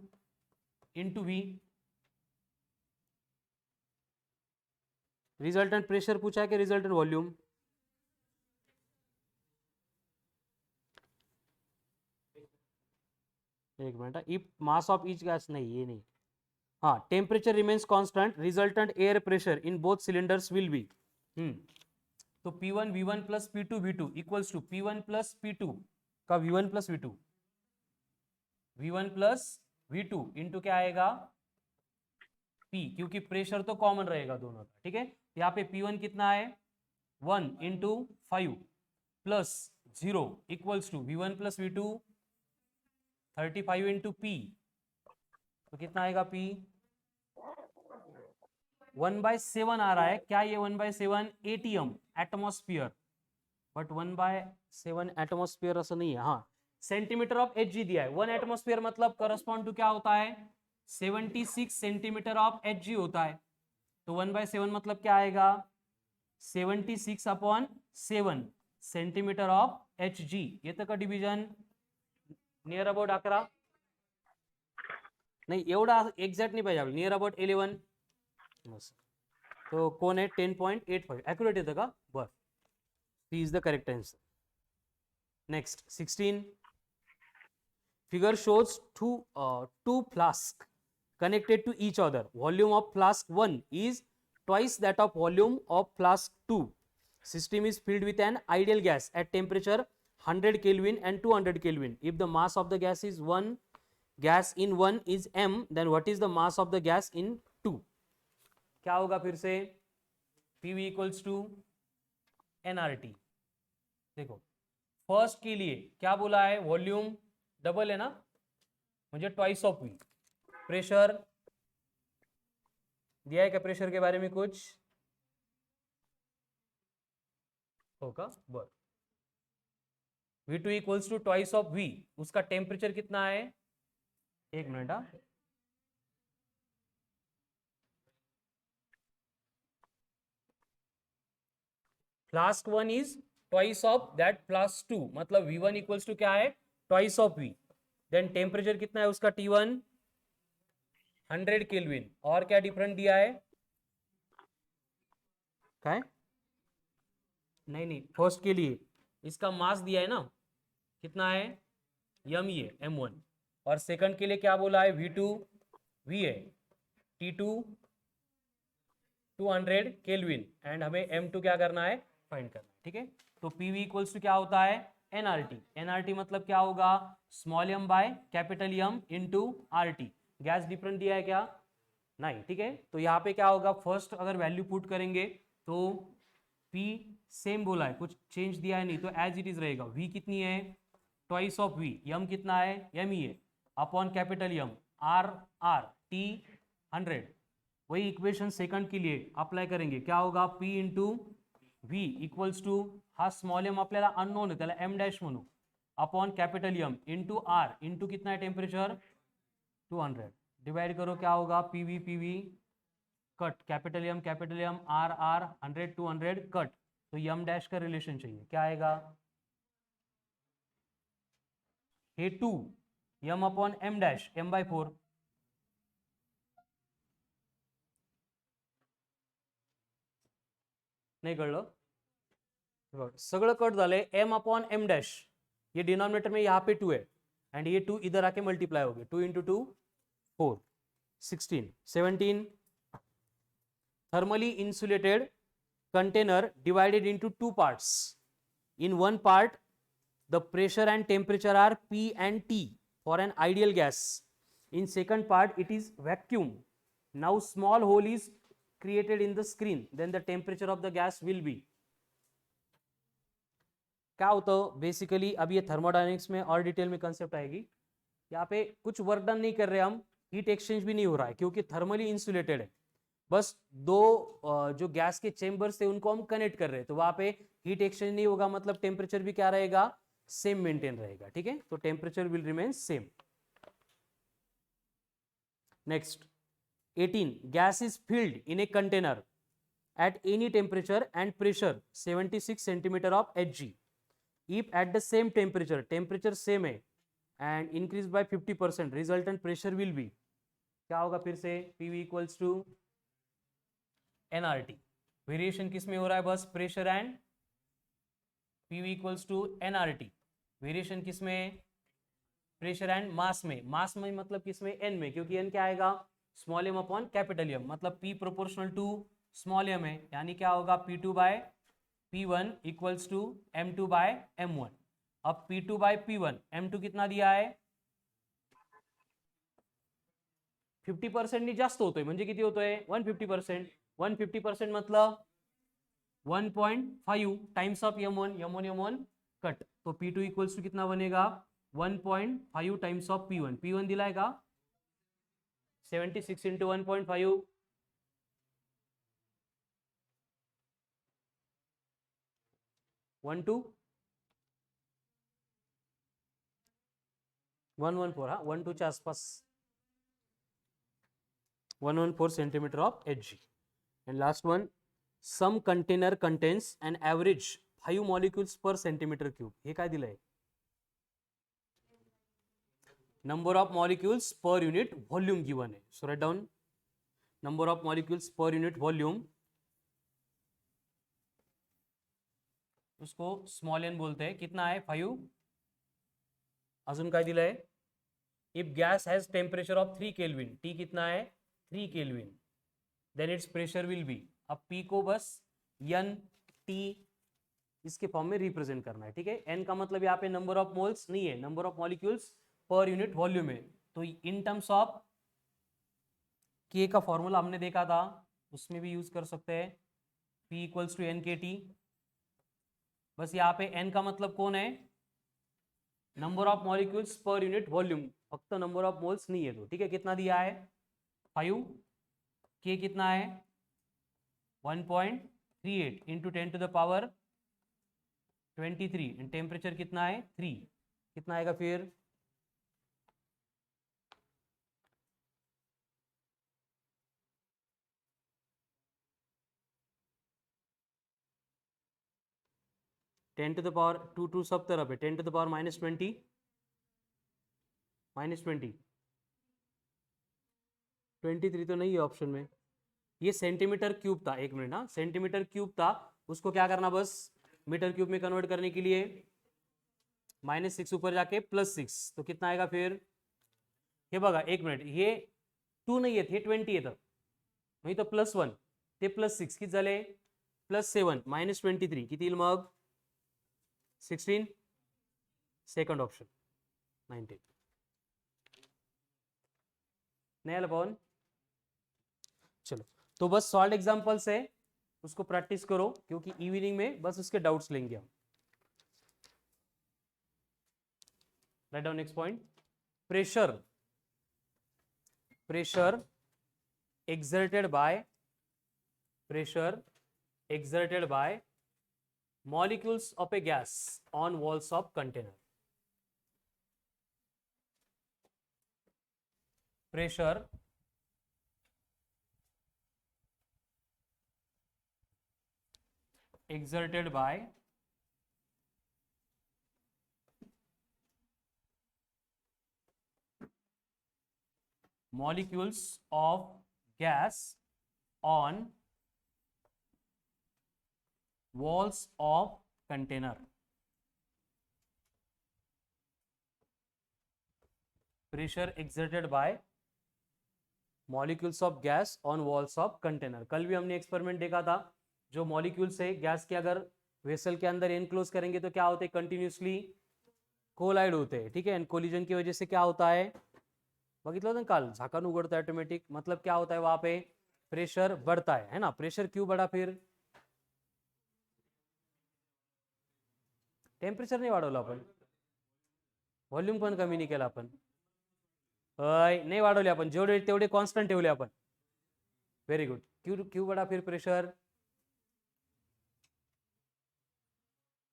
into V. Resultant pressure पूछा है कि रिजल्टेंट वॉल्यूम, एक minute, if mass of each gas, नहीं ये नहीं, हाँ, temperature remains constant, resultant air pressure in both cylinders will be. तो P1 V1 plus P2 V2 equals to P1 plus P2 का V1 plus V2, V1 plus V2 into क्या आएगा P, क्योंकि pressure तो कॉमन रहेगा दोनों का, ठीक है. यहाँ पे P1 कितना है 1 into 5 plus 0 equals to V1 plus V2 35 into P, तो कितना आएगा P 1/7 आ रहा है. क्या ये 1/7 ATM एटमॉस्फेयर, बट 1/7 एटमॉस्फेयर असं नहीं है, हाँ, सेंटीमीटर ऑफ Hg दिया है. 1 एटमॉस्फेयर मतलब करस्पॉन्ड टू क्या होता है 76 सेंटीमीटर ऑफ Hg होता है. तो 1/7 मतलब क्या आएगा 76 अपॉन 7 सेंटीमीटर ऑफ Hg. येतं का डिव्हिजन नियर अबाउट 11, नाही एवढा एक्झॅक्ट नाही पाहिजे, नियर अबाउट 11. तो कोण आहे 10.85, ॲक्युरेट येतं का, बर, C is the correct answer. Next 16, figure shows two flasks connected to each other. Volume of flask 1 is twice that of volume of flask 2. System is filled with an ideal gas at temperature 100 Kelvin and 200 Kelvin. If the mass of the gas in 1 is m, then what is the mass of the gas in 2? क्या होगा फिर से, PV equals to NRT. देखो first के लिए क्या बोला है, वॉल्यूम डबल है ना, म्हणजे ट्वाइस ऑफ V. प्रेशर दिया है क्या, प्रेशर के बारे में कुछ होगा, बर. V2 equals to twice of V, उसका टेम्परेचर कितना है, एक मिनट, हाँ, flask 1 is twice of that flask 2, मतलब V1 इक्वल्स टू क्या है twice of V. Then temperature कितना है उसका T1 100 केल्विन, और क्या डिफरेंट दिया है, क्या है, नहीं फर्स्ट के लिए इसका मास दिया है ना, कितना है M ही है M1, और सेकंड के लिए क्या बोला है V2 V है, T2 200 केल्विन, एंड हमें M2 क्या करना है फाइंड करना है, ठीक है. तो PV इक्वल्स टू क्या होता है NRT. NRT मतलब क्या होगा small m bye capital M into RT. Gas different दिया है क्या, नहीं, ठीक है. तो यहाँ पे क्या होगा, फर्स्ट अगर वैल्यू पुट करेंगे तो P सेम बोला है, कुछ चेंज दिया है नहीं, तो एज इट इज रहेगा. V कितनी है ट्वाइस ऑफ V, M कितना है M ही है, upon capital M R T 100. वही इक्वेशन सेकंड के लिए अप्लाई करेंगे, क्या होगा P into V equals to, हा स्मॉल m आपल्याला अननोन है त्याला M डॅश म्हणू, upon capital M into R into कितना है टेम्परेचर 200, डिवाइड करो क्या होगा PV cut, capital M R R 100 to 100 cut, तो यम डैश का रिलेशन चाहिए, क्या आएगा, हे to M upon M dash M by 4, नाही कळलं, सगळं कट झालंय, एम अपॉन एम डैश, ये डिनोमिनेटर में यहाँ पे 2 है एंड ये 2 इधर आके मल्टीप्लाई हो गए, 2 into 2 4, 16, 17, thermally insulated container divided into 2 parts. In one part, the pressure and temperature are P and T for an ideal gas. In second part, it is vacuum. Now small hole is created in the screen. Then the temperature of the gas will be. क्या होता है basically, अब ये thermodynamics में और detail में concept आएगी, यहाँ पे कुछ वर्क डन नहीं कर रहे हम, हीट एक्सचेंज भी नहीं हो रहा है क्योंकि थर्मली इंसुलेटेड है, बस दो जो गैस के चेंबर्स थे उनको हम कनेक्ट कर रहे हैं, तो वहां पे हीट एक्सचेंज नहीं होगा, मतलब टेम्परेचर भी क्या रहेगा, सेम मेंटेन रहेगा, ठीक है, तो temperature will remain same. Next 18, gas is filled in a container at any temperature and pressure 76 centimeter of Hg. If at the same temperature same है and increase by 50%, resultant pressure will be, क्या होगा फिर से, PV equals to nRT, variation किस में हो रहा है, बस pressure and, PV equals to nRT, variation किस में, प्रेशर एंड मास में, मास में मतलब किस में, n में, क्योंकि n क्या आएगा, small m upon capital M, मतलब P proportional to small m है, यानी क्या होगा, P2 bye P1 equals to M2 bye M1। अब P2 बाय P1, M2 कितना दिया है, 50% नहीं जास्त होतोय, म्हणजे किती होतोय, 150%, 150% मतलब 1.5 times of M1, M1 cut, तो P2 इक्वल्स टू कितना बनेगा, 1.5 टाइम्स ऑफ P1, P1 दिलाय का 76 इंटू 1.5, 114, हाँ 12 च्या आसपास 114 centimetre of Hg। And last one, some container contains an average 5 molecules per centimetre cube, हे काय दिलंय, number of molecules per unit volume given है, so write down number of molecules per unit volume, उसको small N बोलते हैं, कितना है 5, अजून काय दिलंय, if gas has temperature of 3 kelvin, T कितना है 3 kelvin, then its pressure will be, अब पी को बस एन टी इसके फॉर्म में रिप्रेजेंट करना है, ठीक है, एन का मतलब यहाँ पे नंबर ऑफ मोल्स नहीं है, number of molecules per unit volume है, तो इन टर्म्स ऑफ के का फॉर्मूला हमने देखा था, उसमें भी यूज कर सकते हैं, पी इक्वल्स टू एन के टी, बस यहाँ पे एन का मतलब कौन है, number of molecules per unit volume, फक्त नंबर ऑफ मोल्स नहीं है, तो ठीक है, कितना दिया है 5, के कितना है 1.38 into 10 to the power 23, and temperature कितना है 3, कितना आएगा फिर, टेन टू द पावर 2 सब तरफ है, 10 टू द पावर -20, -20, 23 तो नहीं है ऑप्शन में, ये सेंटीमीटर क्यूब था, एक मिनट, हाँ सेंटीमीटर क्यूब था, उसको क्या करना, बस मीटर क्यूब में कन्वर्ट करने के लिए -6 ऊपर जाके +6, तो कितना आएगा फिर, हे बघा एक मिनिट, ये 2 नाही येत, हे 20 येतं, मग इथं +1 ते +6 किती झाले, +7 -23 किती येईल मग 16, सेकंड ऑप्शन 19, नहीं आला पवन, चलो तो बस सॉल्व एग्जांपल्स है, उसको प्रैक्टिस करो क्योंकि इवनिंग में बस उसके डाउट्स लेंगे हम। Write down next point, pressure, pressure exerted by molecules of a gas on walls of container, pressure exerted by molecules of gas on walls of container. Pressure exerted by molecules of gas on walls of container. कल भी हमने experiment देखा था, जो molecules है gas के अगर vessel के अंदर एनक्लोज करेंगे तो क्या होते हैं, कंटिन्यूसली कोलाइड होते हैं, ठीक है. एंड कोलिजन की वजह से क्या होता है, बघितलं होतं काल, झाकण उघडतं ऑटोमेटिक, मतलब क्या होता है वहां पे प्रेशर बढ़ता है ना. प्रेशर क्यों बढ़ा, फिर टेम्परेचर नाही वाढवलं आपण, व्हॉल्यूम पण कमी नाही केला आपण, नहीं वाढवले आपण, जेवढे तेवढे कॉन्स्टंट ठेवले आपण. Very good. क्यों क्यों बढ़ा फिर प्रेशर,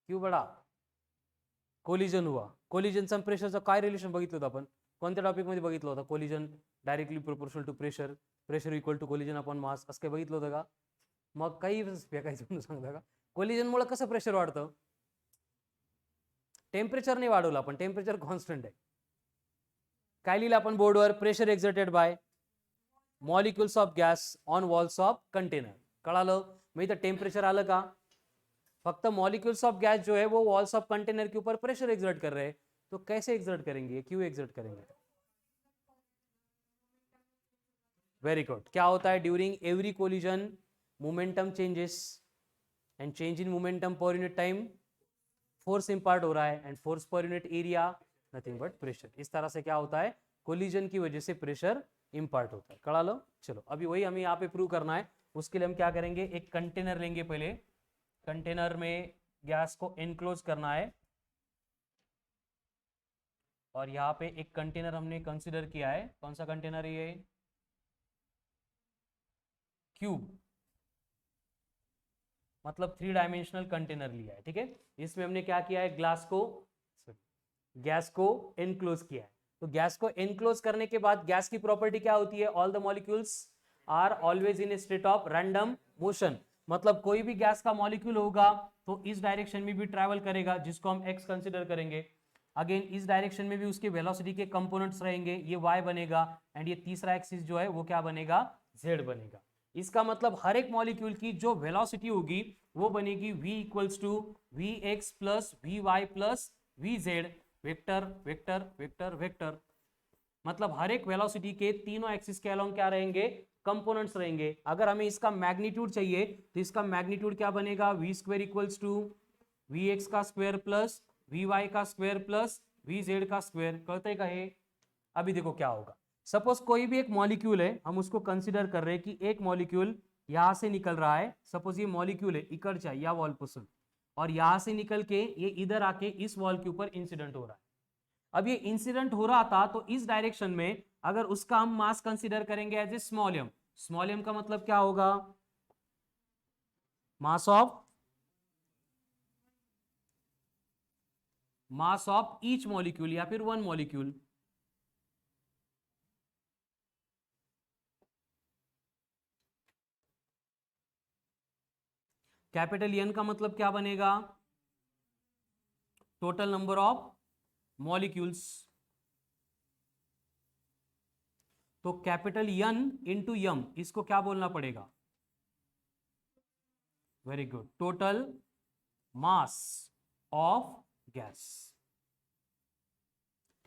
क्यों बढ़ा, कोलिजन हुआ. कोलिजनचा प्रेशरचा काय रिलेशन बघितलं होतं आपण, कोणत्या टॉपिक मध्ये बघितलं होतं, collision directly proportional to pressure, pressure equal to collision upon mass, असं काही बघितलं होतं का. मग काही फेकायचं म्हणून सांगता का, कोलिजनमुळे कसं प्रेशर वाढतं, टेम्परेचर नाही वाढवलं आपण, टेम्परेचर कॉन्स्टंट आहे. काय लिहिलं आपण बोर्डवर, pressure exerted by molecules of gas on walls of container. कळालं, मग इथं टेम्परेचर आलं का, फक्त मॉलिक्यूल्स ऑफ गैस जो है वो वॉल्स ऑफ कंटेनर के ऊपर प्रेशर एक्सर्ट कर रहे हैं. तो कैसे एक्सर्ट करेंगे, क्यों एक्सर्ट करेंगे. Very good. क्या होता है, during every collision momentum changes, and change in momentum per unit time force इंपार्ट हो रहा है, and force per unit area nothing but pressure. इस तरह से क्या होता है, कोलिजन की वजह से प्रेशर इंपार्ट होता है. कड़ा लो. चलो अभी वही हमें यहाँ पे प्रूव करना है. उसके लिए हम क्या करेंगे, एक कंटेनर लेंगे, पहले कंटेनर में गैस को एनक्लोज करना है, और यहाँ पे एक कंटेनर हमने कंसीडर किया है. कौन सा कंटेनर है ये, क्यूब, मतलब 3 डायमेंशनल कंटेनर लिया है, ठीक है. इसमें हमने क्या किया है, गैस को एनक्लोज किया है. तो गैस को एनक्लोज करने के बाद गैस की प्रॉपर्टी क्या होती है, all the molecules are always in a state of random motion. मतलब कोई भी गैस का मॉलिक्यूल होगा तो इस डायरेक्शन में भी ट्रैवल करेगा, जिसको हम एक्स कंसिडर करेंगे. अगेन इस डायरेक्शन में भी उसके वेलोसिटी के कंपोनेंट्स रहेंगे, ये वाई बनेगा, एंड ये तीसरा एक्सिस जो है वो क्या बनेगा, जेड बनेगा. इसका मतलब हर एक मॉलिक्यूल की जो वेलोसिटी होगी वो बनेगी v equals to V X plus V Y plus V Z, vector vector vector vector. मतलब हर एक वेलोसिटी के तीनों एक्सिस के अलोंग क्या रहेंगे, कंपोनेंट्स रहेंगे. अगर हमें इसका मैग्नीट्यूड चाहिए तो इसका मैग्नीट्यूड क्या बनेगा, V square equals to V X का स्क्वायर प्लस वी वाई का स्क्वायर प्लस वी जेड का स्क्वायर. कहते का है. अभी देखो क्या होगा, सपोज कोई भी एक मॉलिक्यूल है, हम उसको कंसिडर कर रहे हैं कि एक मॉलिक्यूल यहां से निकल रहा है. सपोज ये मॉलिक्यूल है इकडच्या या वॉल पासून, और यहां से निकल के ये इधर आके इस वॉल के ऊपर इंसिडेंट हो रहा है. अब ये इंसिडेंट हो रहा था तो इस डायरेक्शन में अगर उसका हम मास कंसीडर करेंगे as a small M. Small M का मतलब क्या होगा, मास ऑफ ईच मॉलिक्यूल या फिर वन मॉलिक्यूल. कैपिटल एन का मतलब क्या बनेगा, टोटल नंबर ऑफ मॉलिक्यूल्स. तो कैपिटल एन इंटू एम, इसको क्या बोलना पड़ेगा, very good, total mass of gas.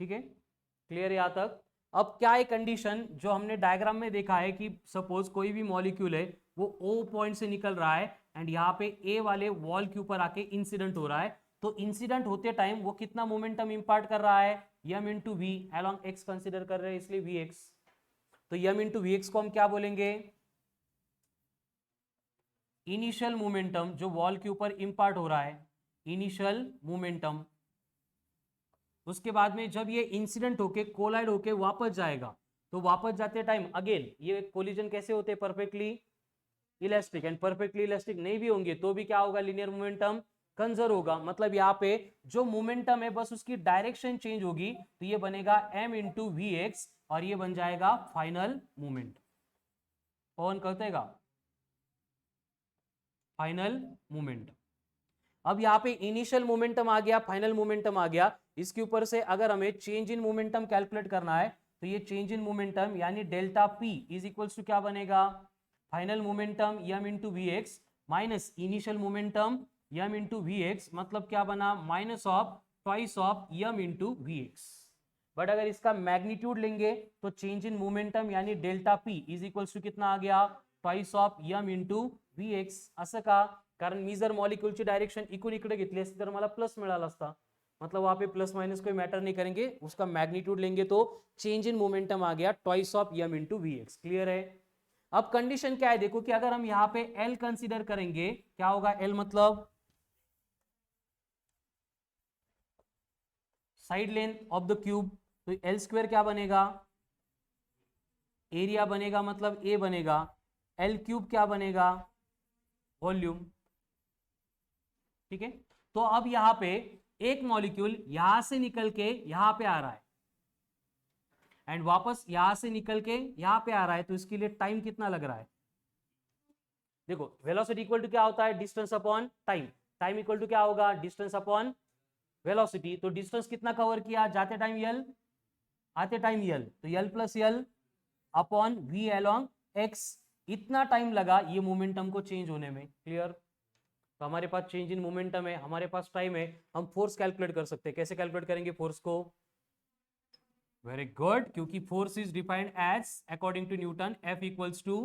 ठीक है, क्लियर यहां तक. अब क्या है कंडीशन, जो हमने डायग्राम में देखा है कि सपोज कोई भी मॉलिक्यूल है वो ओ पॉइंट से निकल रहा है, एंड यहाँ पे ए वाले वॉल के ऊपर आके इंसिडेंट हो रहा है. तो इंसिडेंट होते टाइम वो कितना मोमेंटम इंपार्ट कर रहा है, M into V, along X consider कर रहे हैं इसलिए वी एक्स. तो यम इंटू वी एक्स को हम क्या बोलेंगे, इनिशियल मोमेंटम जो वॉल के ऊपर इंपार्ट हो रहा है, इनिशियल मोमेंटम. उसके बाद में जब ये इंसिडेंट होके कोलाइड होके वापस जाएगा, तो वापस जाते टाइम अगेन ये कोलिजन कैसे होते हैं, perfectly elastic. And perfectly elastic नहीं भी होंगे तो भी क्या होगा, लीनियर मोमेंटम कंजर्व होगा. मतलब यहाँ पे जो मोमेंटम है बस उसकी डायरेक्शन चेंज होगी, तो ये बनेगा m इंटू वी एक्स, और ये बन जाएगा फाइनल मोमेंट. कौन कहतेगा, फाइनल मोमेंट. अब यहाँ पे इनिशियल मोमेंटम आ गया, फाइनल मोमेंटम आ गया, इसके ऊपर से अगर हमें चेंज इन मोमेंटम कैलकुलेट करना है तो ये चेंज इन मोमेंटम यानी delta P is equals to क्या बनेगा, final momentum M into V X minus initial momentum M into V X, मतलब क्या बना, minus of twice of M into V X. But अगर इसका मैग्नीट्यूड लेंगे तो चेंज इन मोमेंटम यानी delta P is equals to कितना आ गया, twice of M into V X, असं का, कारण मी जर मॉलिक्यूलची डायरेक्शन इकडून इकडे घेतली असती तर मला प्लस मिळाला असता, मतलब वहां पे प्लस माइनस कोई मैटर नहीं करेंगे, उसका मैग्नीट्यूड लेंगे तो चेंज इन मोमेंटम आ गया twice of M into V X. Clear है। अब कंडीशन क्या है, देखो कि अगर हम यहाँ पे एल कंसीडर करेंगे, क्या होगा एल मतलब side length of the cube, तो एल स्क्वायर क्या बनेगा, एरिया बनेगा, मतलब ए बनेगा, एल क्यूब क्या बनेगा, वॉल्यूम। ठीक है, तो अब यहां पे एक मॉलिक्यूल यहां से निकल के यहां पे आ रहा है एंड वापस यहां से निकल के यहां पे आ रहा है, तो इसके लिए टाइम कितना लग रहा है, देखो वेलोसिटी इक्वल टू क्या होता है, distance upon time, time equal to क्या होगा, डिस्टेंस अपॉन वेलोसिटी, तो डिस्टेंस कितना कवर किया, जाते टाइम यल, आते टाइम यल, तो L plus L upon V along X, इतना टाइम लगा ये मोमेंटम को चेंज होने में। क्लियर। तो हमारे पास चेंज इन मोमेंटम है, हमारे पास टाइम है, हम फोर्स कैलकुलेट कर सकते हैं। कैसे कैलकुलेट करेंगे फोर्स को, वेरी गुड, क्योंकि force is defined as according to Newton F equals to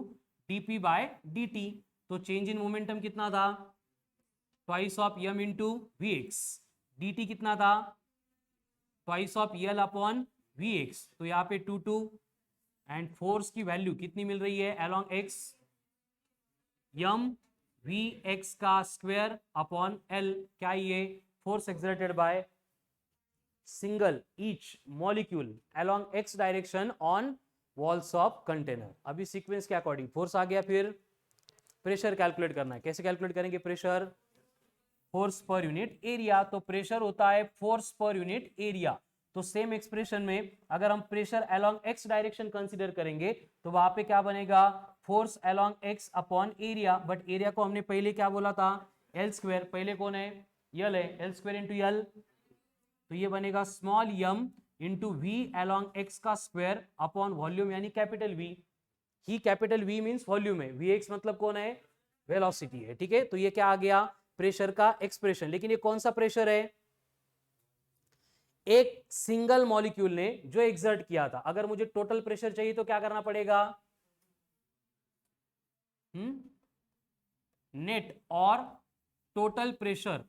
dp by dt, तो चेंज इन मोमेंटम कितना था, twice of M into V X, dt कितना था, twice of L upon V X, तो यहाँ पे 2 and force की value कितनी मिल रही है, along x Yama we X का स्क्वायर अपॉन एल, क्या ये force exerted by single each molecule along x direction on walls of container. अभी सीक्वेंस के अकॉर्डिंग फोर्स आ गया, फिर प्रेशर कैलकुलेट करना है। कैसे कैलकुलेट करेंगे pressure, force per unit area, तो प्रेशर होता है फोर्स पर यूनिट एरिया, तो सेम एक्सप्रेशन में अगर हम pressure along x direction consider करेंगे तो वहां पे क्या बनेगा, force along x upon area, but area को हमने पहले क्या बोला था, एल स्क्वायर, पहले कौन है, यल है, एल स्क्वायर इंटू यल, तो ये बनेगा small M into V along X का स्क्वायर अपॉन वॉल्यूम यानी कैपिटल वी, ही कैपिटल वी मींस वॉल्यूम है, वी एक्स मतलब कौन है, वेलोसिटी है। ठीक है, तो ये क्या आ गया, प्रेशर का एक्सप्रेशन। लेकिन ये कौन सा प्रेशर है, एक सिंगल मॉलिक्यूल ने जो एक्सर्ट किया था। अगर मुझे टोटल प्रेशर चाहिए तो क्या करना पड़ेगा, नेट और टोटल प्रेशर,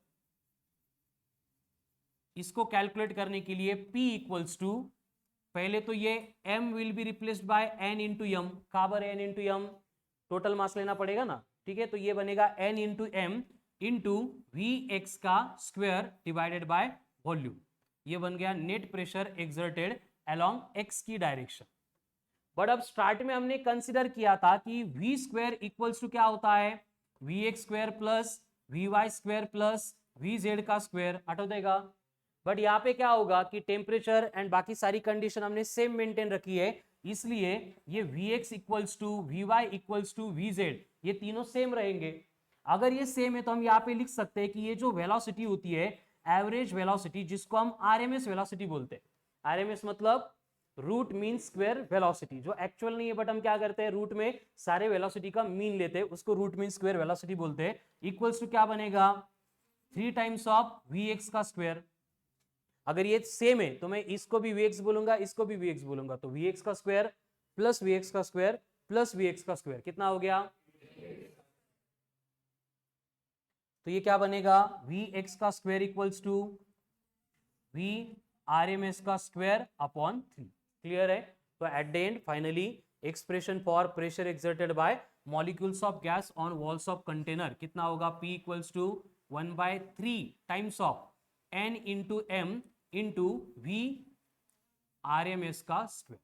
इसको कैलकुलेट करने के लिए P इक्वल्स टू, पहले तो ये M will be replaced by N into M, काबर N into M, total mass लेना पड़ेगा ना। ठीक है, तो ये बनेगा N into M into V X का स्क्वायर डिवाइडेड बाय वॉल्यूम, ये बन गया net pressure exerted along X की डायरेक्शन। बट अब स्टार्ट में हमने कंसिडर किया था कि वी स्क्वायर इक्वल्स टू क्या होता है, V X square plus V Y square plus V Z का स्क्वायर, हटो देगा। बट यहाँ पे क्या होगा कि टेम्परेचर एंड बाकी सारी कंडीशन हमने सेम मेंटेन रखी है, इसलिए ये V X equals to V Y equals to V Z, ये तीनों सेम रहेंगे। अगर ये सेम है तो हम यहाँ पे लिख सकते हैं कि ये जो वेलोसिटी होती है, एवरेज वेलोसिटी, जिसको हम आरएमएस वेलोसिटी बोलते हैं, आरएमएस मतलब रूट मीन स्क्वायर वेलोसिटी, जो एक्चुअल नहीं है बट हम क्या करते हैं, रूट में सारे वेलोसिटी का मीन लेते हैं, उसको रूट मीन स्क्वायर वेलोसिटी बोलते हैं। इक्वल्स टू क्या बनेगा, 3 टाइम्स ऑफ वी एक्स का स्क्वायर। अगर ये सेम है तो मैं इसको भी वी एक्स बोलूंगा, इसको भी वी एक्स बोलूंगा, तो वी एक्स का स्क्वायर प्लस वी एक्स का स्क्वायर प्लस वी एक्स का स्क्वायर कितना हो गया, तो ये क्या बनेगा, वी एक्स का square equals to V R M S का स्क्वायर अपॉन 3। क्लियर है। तो at the end finally expression for pressure exerted by molecules of gas on walls of container कितना होगा, P equals to 1/3 times of N into M into we R M S का square.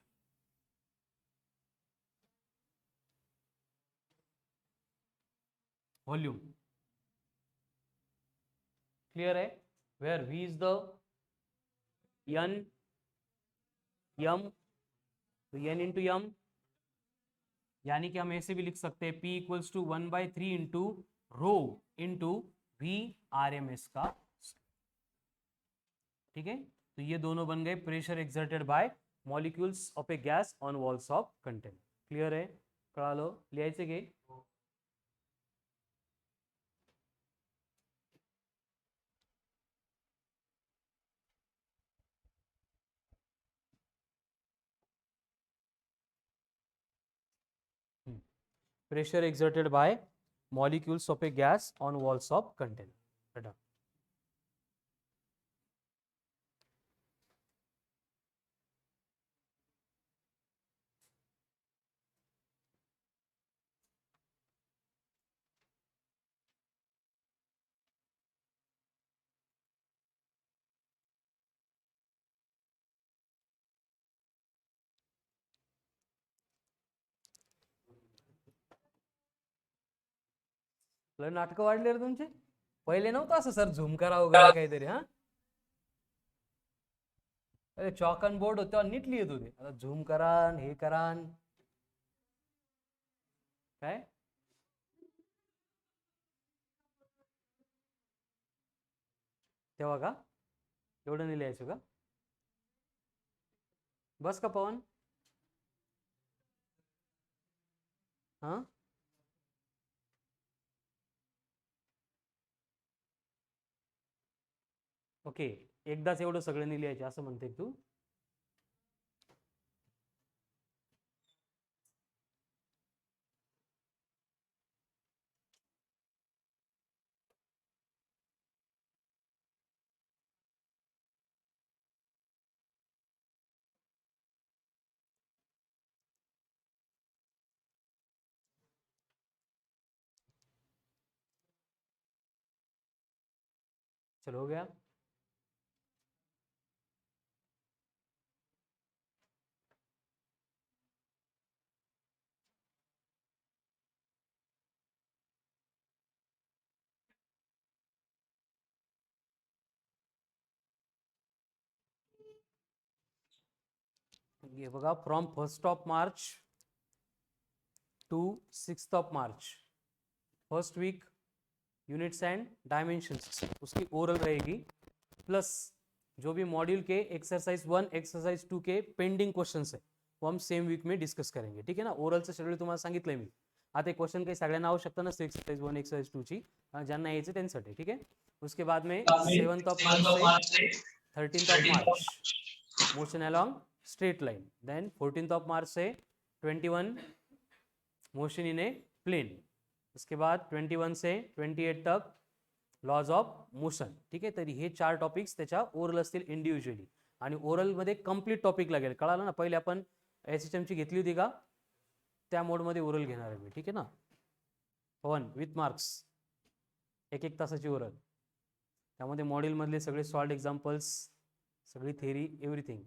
Volume clear है, where V is the N M, तो N into यम, यानी कि हम ऐसे भी लिख सकते हैं P equals to 1/3 into rho into VRMS का, ठीक है। तो ये दोनों बन गए pressure exerted by molecules of a gas on walls of container. Clear है? कळा लो? लिहायचे घे। Pressure exerted by molecules of a gas on walls of container. नाटक वाढले रे तुमचे, पहिले नव्हतं असं सर झूम करा वगैरे काहीतरी। हा, अरे चॉक अँड बोर्ड होते नीट लिहित होते, आता झूम करा हे करा काय। तेव्हा का एवढं नाही लिहायचं का? बस का पवन? हा, ओके, एकदाच एवढं सगळं नाही लिहायचे असं म्हणते तू? चलो हो गया। ये बघा, from 1st of March to 6th of March, first week units and dimensions उसकी ओरल रहेगी, प्लस जो भी मॉड्यूल के एक्सरसाइज 1 एक्सरसाइज 2 के पेंडिंग क्वेश्चंस है वो हम सेम वीक में डिस्कस करेंगे, ठीक है ना। ओरलचं शेड्यूल तुम्हाला सांगितलंय मी। आता एक क्वेश्चन काही सगळ्यांना आवश्यकता नसते एक्सरसाइज 1 एक्सरसाइज 2 ची, ज्यांना यायचं त्यांच्यासाठी, ठीक है। उसके बाद में 7th ऑफ मार्च से 13th of March motion along straight line, then 14th of March से 21 मोशन इन ए प्लेन, उसके बाद 21 से 28 तक लॉज ऑफ मोशन, ठीक आहे। तरी हे 4 टॉपिक्स त्याच्या ओरल असतील इंडिव्हिज्युअली, आणि ओरल मध्ये कंप्लीट टॉपिक लागेल, कळालं ना। पहिले आपण एसएचएम ची घेतली होती का, त्या मोड मध्ये ओरल घेणार आहे मी, ठीक आहे ना। पवन विथ मार्क्स, एक तासाची ओरल, त्यामध्ये मॉड्यूल मधले सगळे सॉल्ड एक्झाम्पल्स, सगळी थेअरी, एव्हरीथिंग।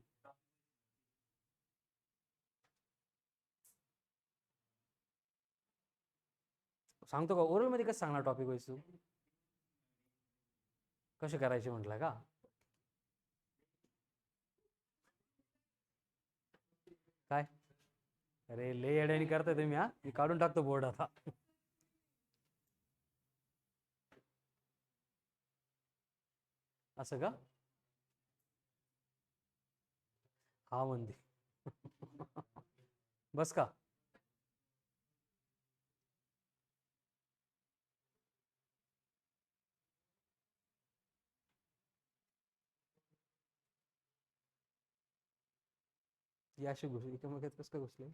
सांगतो का ओरल मध्ये कसं सांगणार टॉपिक वाईज, तू कसे करायचे म्हटलं का? काय अरे लय अड्यानी करताय तुम्ही, हा मी काढून टाकतो बोर्ड आता। असं का? हा म्हणते बस का? या अशी घुसली एकमेकात कसं काय घुसले?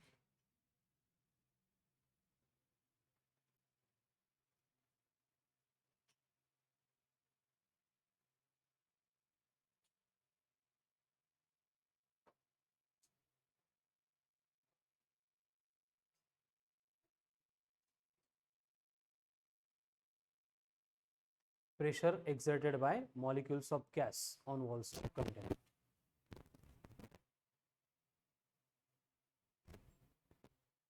Pressure exerted by molecules of gas on walls of container.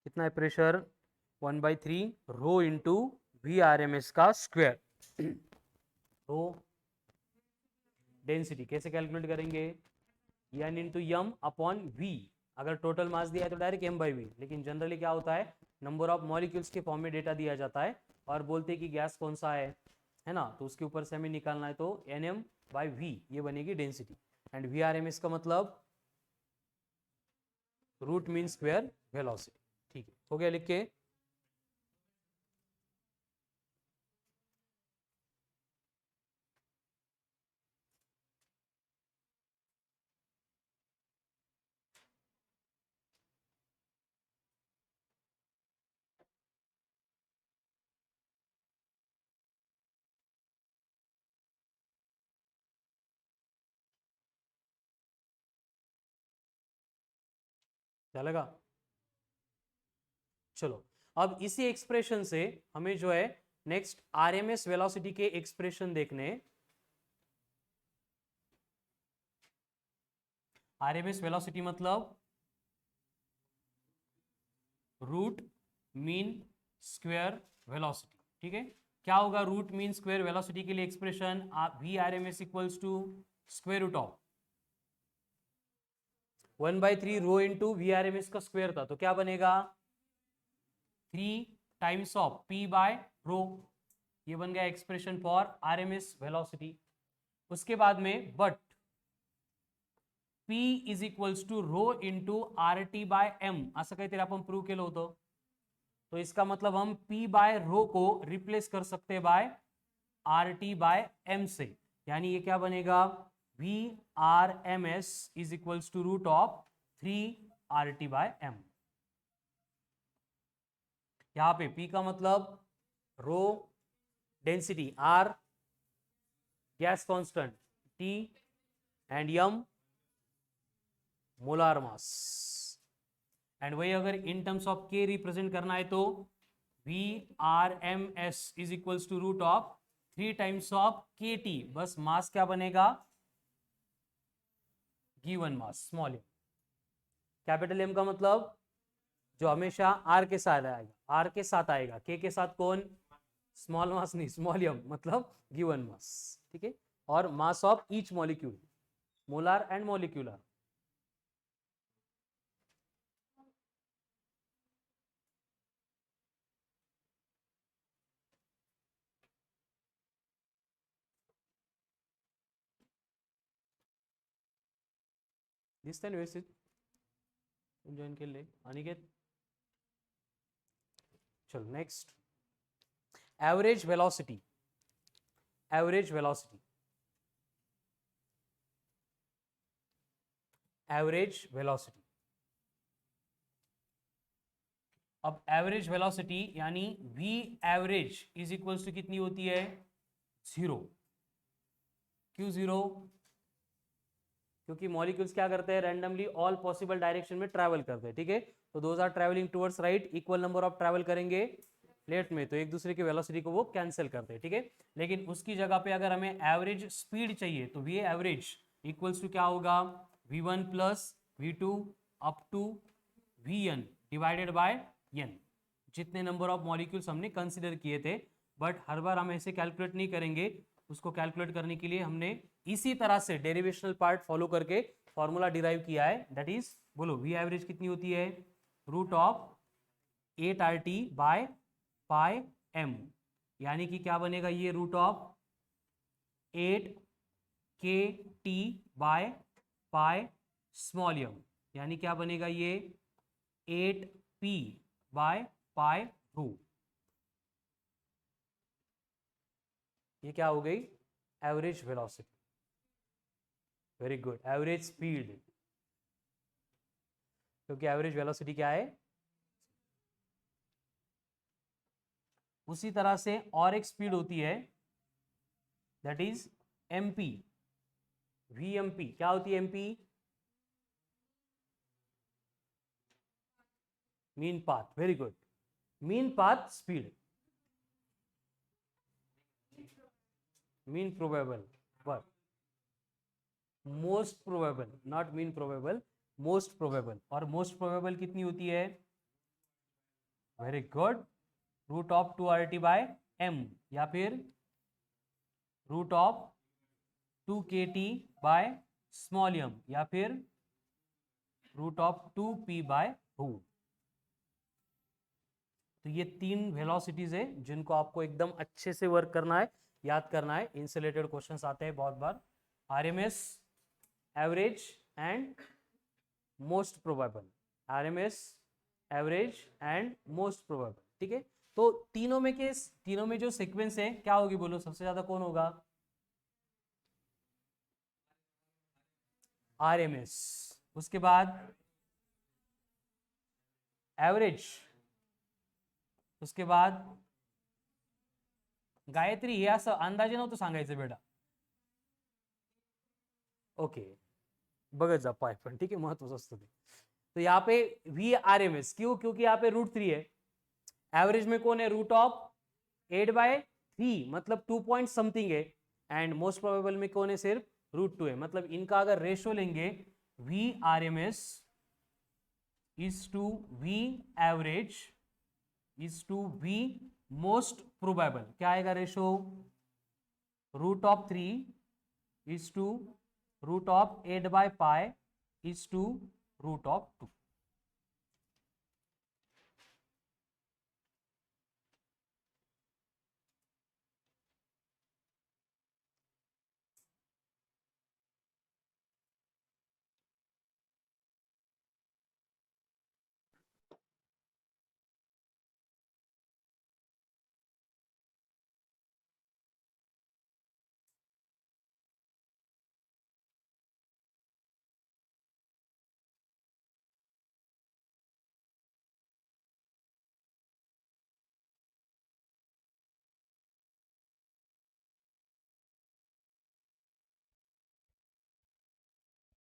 कितना है प्रेशर? 1/3 रो इंटू VRMS का स्क्वायर। रो डेंसिटी कैसे कैलकुलेट करेंगे? N into M upon V। अगर टोटल मास दिया है तो डायरेक्ट M/V, लेकिन जनरली क्या होता है, नंबर ऑफ मॉलिक्यूल्स के फॉर्म में डेटा दिया जाता है और बोलते हैं कि गैस कौन सा है, है ना, तो उसके ऊपर से हमें निकालना है, तो nm/v ये बनेगी डेंसिटी, एंड Vrms का मतलब रूट मीन स्क्वायर वेलोसिटी। ठीक है, हो गया लिख के। क्या लगा? चलो, अब इसी एक्सप्रेशन से हमें जो है नेक्स्ट आरएमएस वेलोसिटी के एक्सप्रेशन देखने। आरएमएस वेलोसिटी मतलब रूट मीन स्क्वायर वेलोसिटी। ठीक है, क्या होगा रूट मीन स्क्वायर वेलोसिटी के लिए expression? V R M S equals to square root of 1/3 rho into we R M S का स्क्वायर था, तो क्या बनेगा 3 times of P by rho. ये बन गया expression for R M S velocity. उसके बाद में but P is equals to rho into R T by M, असं काहीतरी आपण प्रूव्ह केलं होतं, तो इसका मतलब हम P बाय रो को रिप्लेस कर सकते हैं by R T by M से, यानी ये क्या बनेगा V R M S is equals to root of 3 RT by M. यहां पे P का मतलब rho density, R gas constant, T and M molar mass, and वही अगर in terms of K represent करना है तो V R M S is equals to root of 3 times of KT, बस मास क्या बनेगा given mass small M. Capital M का मतलब जो हमेशा आर के साथ आएगा, आर के साथ आएगा, के साथ कौन, स्मॉल मास नहीं, स्मॉल एम मतलब गिवन मास। ठीक है, और mass of each molecule, molar and molecular. दिसतंय ना व्यवस्थित? जॉईन केले अनिकेत? चलो next, average velocity. Average velocity, average velocity. अब एवरेज वेलोसिटी यानी v average is equals to कितनी होती है 0। क्यों 0? क्योंकि मॉलिक्यूल्स क्या करते हैं रैंडमली ऑल पॉसिबल डायरेक्शन में ट्रैवल करते हैं। ठीक है, तो those are travelling towards right, equal number of travel करेंगे लेफ्ट में, तो एक दूसरे की वेलोसिटी को वो कैंसिल करते हैं। ठीक है, लेकिन उसकी जगह पे अगर हमें एवरेज स्पीड चाहिए तो वी एवरेज इक्वल्स टू क्या होगा v1 plus v2 up to vn divided by n, जितने नंबर ऑफ मॉलिक्यूल्स हमने कंसिडर किए थे। बट हर बार हम ऐसे कैलकुलेट नहीं करेंगे, उसको कैलकुलेट करने के लिए हमने इसी तरह से डेरिवेशनल पार्ट फॉलो करके फॉर्मूला डिराइव किया है, दैट इज बोलो वी एवरेज कितनी होती है root of 8RT by pi m, यानी कि क्या बनेगा ये root of 8KT by pi small m, यानी क्या बनेगा ये 8P बाय पाई रू। ये क्या हो गई average velocity. Very good, average speed, क्योंकि एवरेज वेलोसिटी क्या है। उसी तरह से और एक स्पीड होती है दैट इज MP, VMP। क्या होती है MP? Mean path. Very good, mean path speed, mean probable पर most probable, not mean probable, most probable. और मोस्ट प्रोबेबल कितनी होती है? Very good, root of 2RT by M, या फिर root of 2KT by small M, या फिर root of 2P bye रू। तो ये तीन वेलोसिटीज है जिनको आपको एकदम अच्छे से वर्क करना है, याद करना है, इनसे रिलेटेड क्वेश्चंस आते हैं बहुत बार। RMS, average and most probable, RMS, average and most probable, ठीक है। तो तीनों में जो सीक्वेंस है क्या होगी, बोलो सबसे ज्यादा कौन होगा? आरएमएस, उसके बाद एवरेज, उसके बाद गायत्री, हे असं अंदाजे नव्हतं सांगायचं बेटा, ओके, बघत जा पाय पण, ठीक है, महत्वाचं असतं ते। तो यहाँ पे वी आर एम एस क्यों? क्योंकि यहाँ पे √3 है। एवरेज में कौन है? √8/3, मतलब 2 पॉइंट समथिंग है। एंड मोस्ट प्रोबेबल में कौन है? सिर्फ √2 है। मतलब इनका अगर रेशो लेंगे, V R M S is to V average is to V most probable, क्या आएगा ratio? √3 is to √8/π is to √2।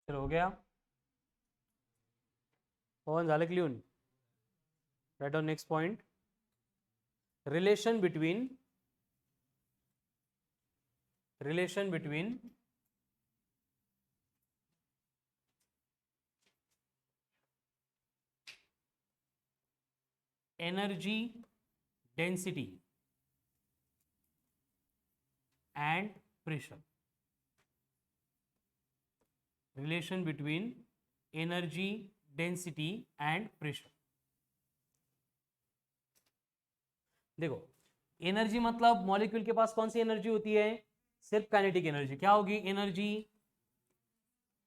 चलो हो गया, पवन झालं clear? Right on next point, relation between energy density and pressure, relation between energy density and pressure. देखो, energy मतलब molecule के पास कौन सी एनर्जी होती है? सिर्फ काइनेटिक एनर्जी। क्या होगी energy?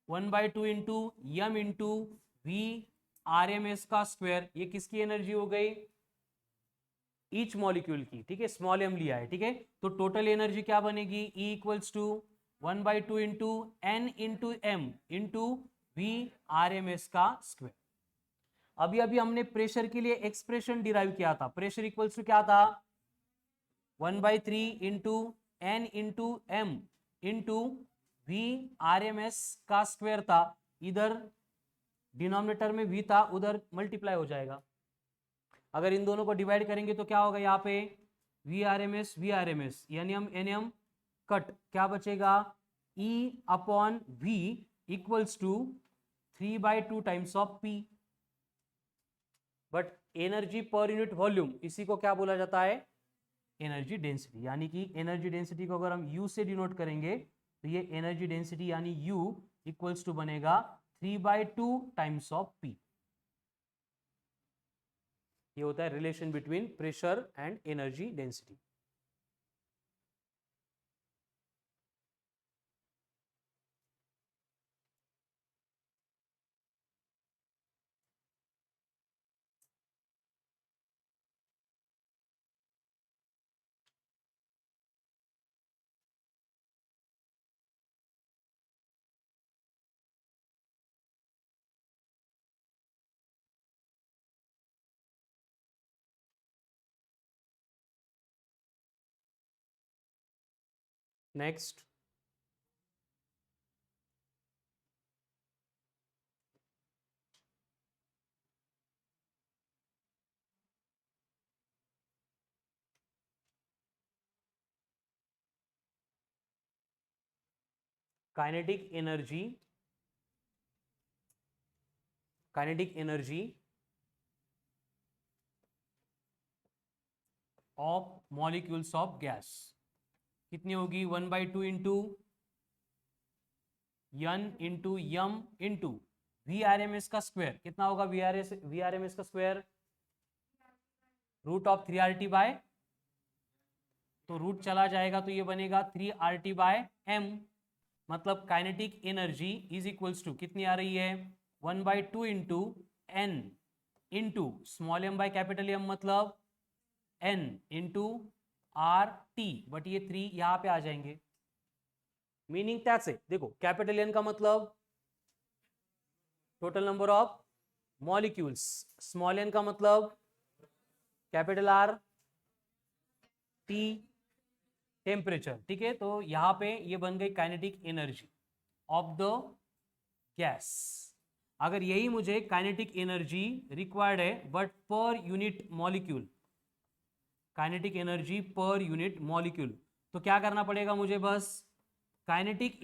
1/2 into m into we R M S का स्क्वायर। ये किसकी एनर्जी हो गई? ईच मॉलिक्यूल की, ठीक है, स्मॉल एम लिया है, ठीक है। तो टोटल एनर्जी क्या बनेगी? E equals to 1/2 into n into M into we R M S का स्क्वायर। अभी अभी हमने प्रेशर के लिए एक्सप्रेशन डिराइव किया था। प्रेशर इक्वल्स टू क्या था? 1/3 into n into M into we R M S का स्क्वायर था। इधर डिनोमिनेटर में वी था, उधर मल्टीप्लाई हो जाएगा। अगर इन दोनों को डिवाइड करेंगे तो क्या होगा? यहाँ पे v R M s n m cut, क्या बचेगा? E upon V equals to 3/2 times of P। But energy per unit volume, इसी को क्या बोला जाता है? Energy density. यानी कि एनर्जी डेंसिटी को अगर हम U से डिनोट करेंगे तो ये एनर्जी डेंसिटी यानी U इक्वल्स टू बनेगा 3/2 टाइम्स ऑफ P। ये होता है relation between pressure and energy density. Next, kinetic energy of molecules of gas कितनी होगी? 1/2 into n into m into we R M S का स्क्वायर। कितना होगा वी आर एम एस का स्क्वायर? √3RT बाय तो रूट चला जाएगा तो ये बनेगा 3RT/m, मतलब kinetic energy is equals to कितनी आ रही है 1/2 into n into small m bye capital M, मतलब n इंटू RT, बट ये 3 यहां पे आ जाएंगे। Meaning that's it. देखो कैपिटल N का मतलब total number of molecules, small n का मतलब कैपिटल R T टेम्परेचर, ठीक है। तो यहां पे ये बन गई kinetic energy of the gas. अगर यही मुझे काइनेटिक एनर्जी रिक्वायर्ड है बट पर unit molecule, kinetic energy per unit molecule, तो क्या करना पड़ेगा मुझे, बस काइनेटिक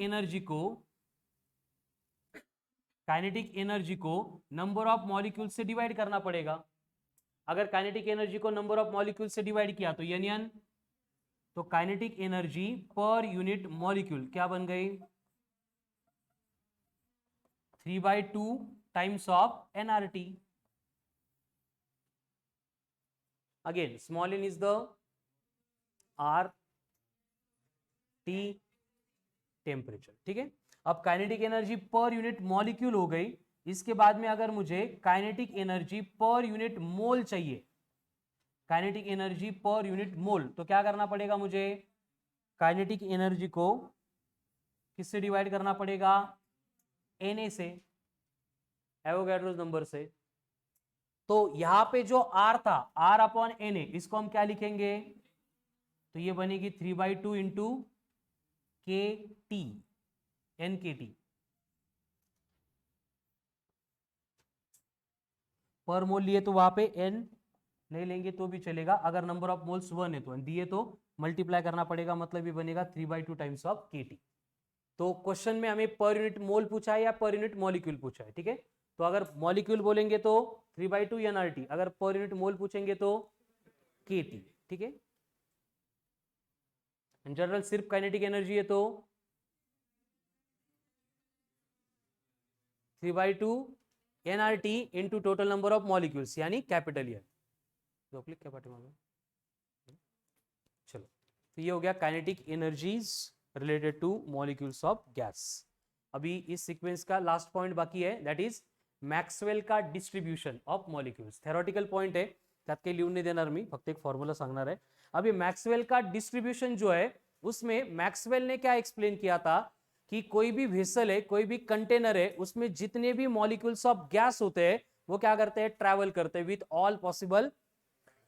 एनर्जी को नंबर ऑफ मॉलिक्यूल से डिवाइड करना पड़ेगा। अगर काइनेटिक एनर्जी को नंबर ऑफ मॉलिक्यूल से डिवाइड किया तो n, तो kinetic energy per unit molecule क्या बन गई 3/2 times of nRT। Again small n is the RT temperature, ठीक है। अब kinetic energy per unit molecule हो गई। इसके बाद में अगर मुझे kinetic energy per unit mole चाहिए, kinetic energy per unit mole, तो क्या करना पड़ेगा मुझे, काइनेटिक एनर्जी को किससे डिवाइड करना पड़ेगा Na से, एवोगैड्रोस नंबर से। तो यहां पे जो R था R/Na, इसको हम क्या लिखेंगे, तो ये बनेगी 3/2 इंटू KT NKT पर मोल लिए तो वहां पे n नहीं लेंगे तो भी चलेगा। अगर नंबर ऑफ मोल्स 1 है तो दिए तो मल्टीप्लाई करना पड़ेगा, मतलब ये बनेगा 3/2 टाइम्स ऑफ KT। तो क्वेश्चन में हमें पर यूनिट मोल पूछा है या पर यूनिट मॉलिक्यूल पूछा है, ठीक है। तो अगर मॉलिक्यूल बोलेंगे तो 3/2 nRT, अगर पर यूनिट मोल पूछेंगे तो KT, ठीक है। जनरल सिर्फ काइनेटिक एनर्जी है तो 3/2 nRT into total number of molecules यानी कैपिटल N। चलो, तो ये हो गया kinetic energies related two molecules of gas. अभी इस सीक्वेंस का लास्ट पॉइंट बाकी है, दैट इज मॅक्सवेल का distribution of molecules. Theoretical point है, त्यात काही लिहून नाही देणार मी, फक्त एक फॉर्म्युला सांगणार आहे। अभी मॅक्सवेल का डिस्ट्रीब्यूशन जो है उसमें मैक्सवेल ने क्या एक्सप्लेन किया था कि कोई भी वेसल है, कोई भी कंटेनर है, उसमें जितने भी मॉलिक्यूल्स ऑफ गैस होते हैं वो क्या करते हैं, ट्रैवल करते हैं विथ ऑल पॉसिबल।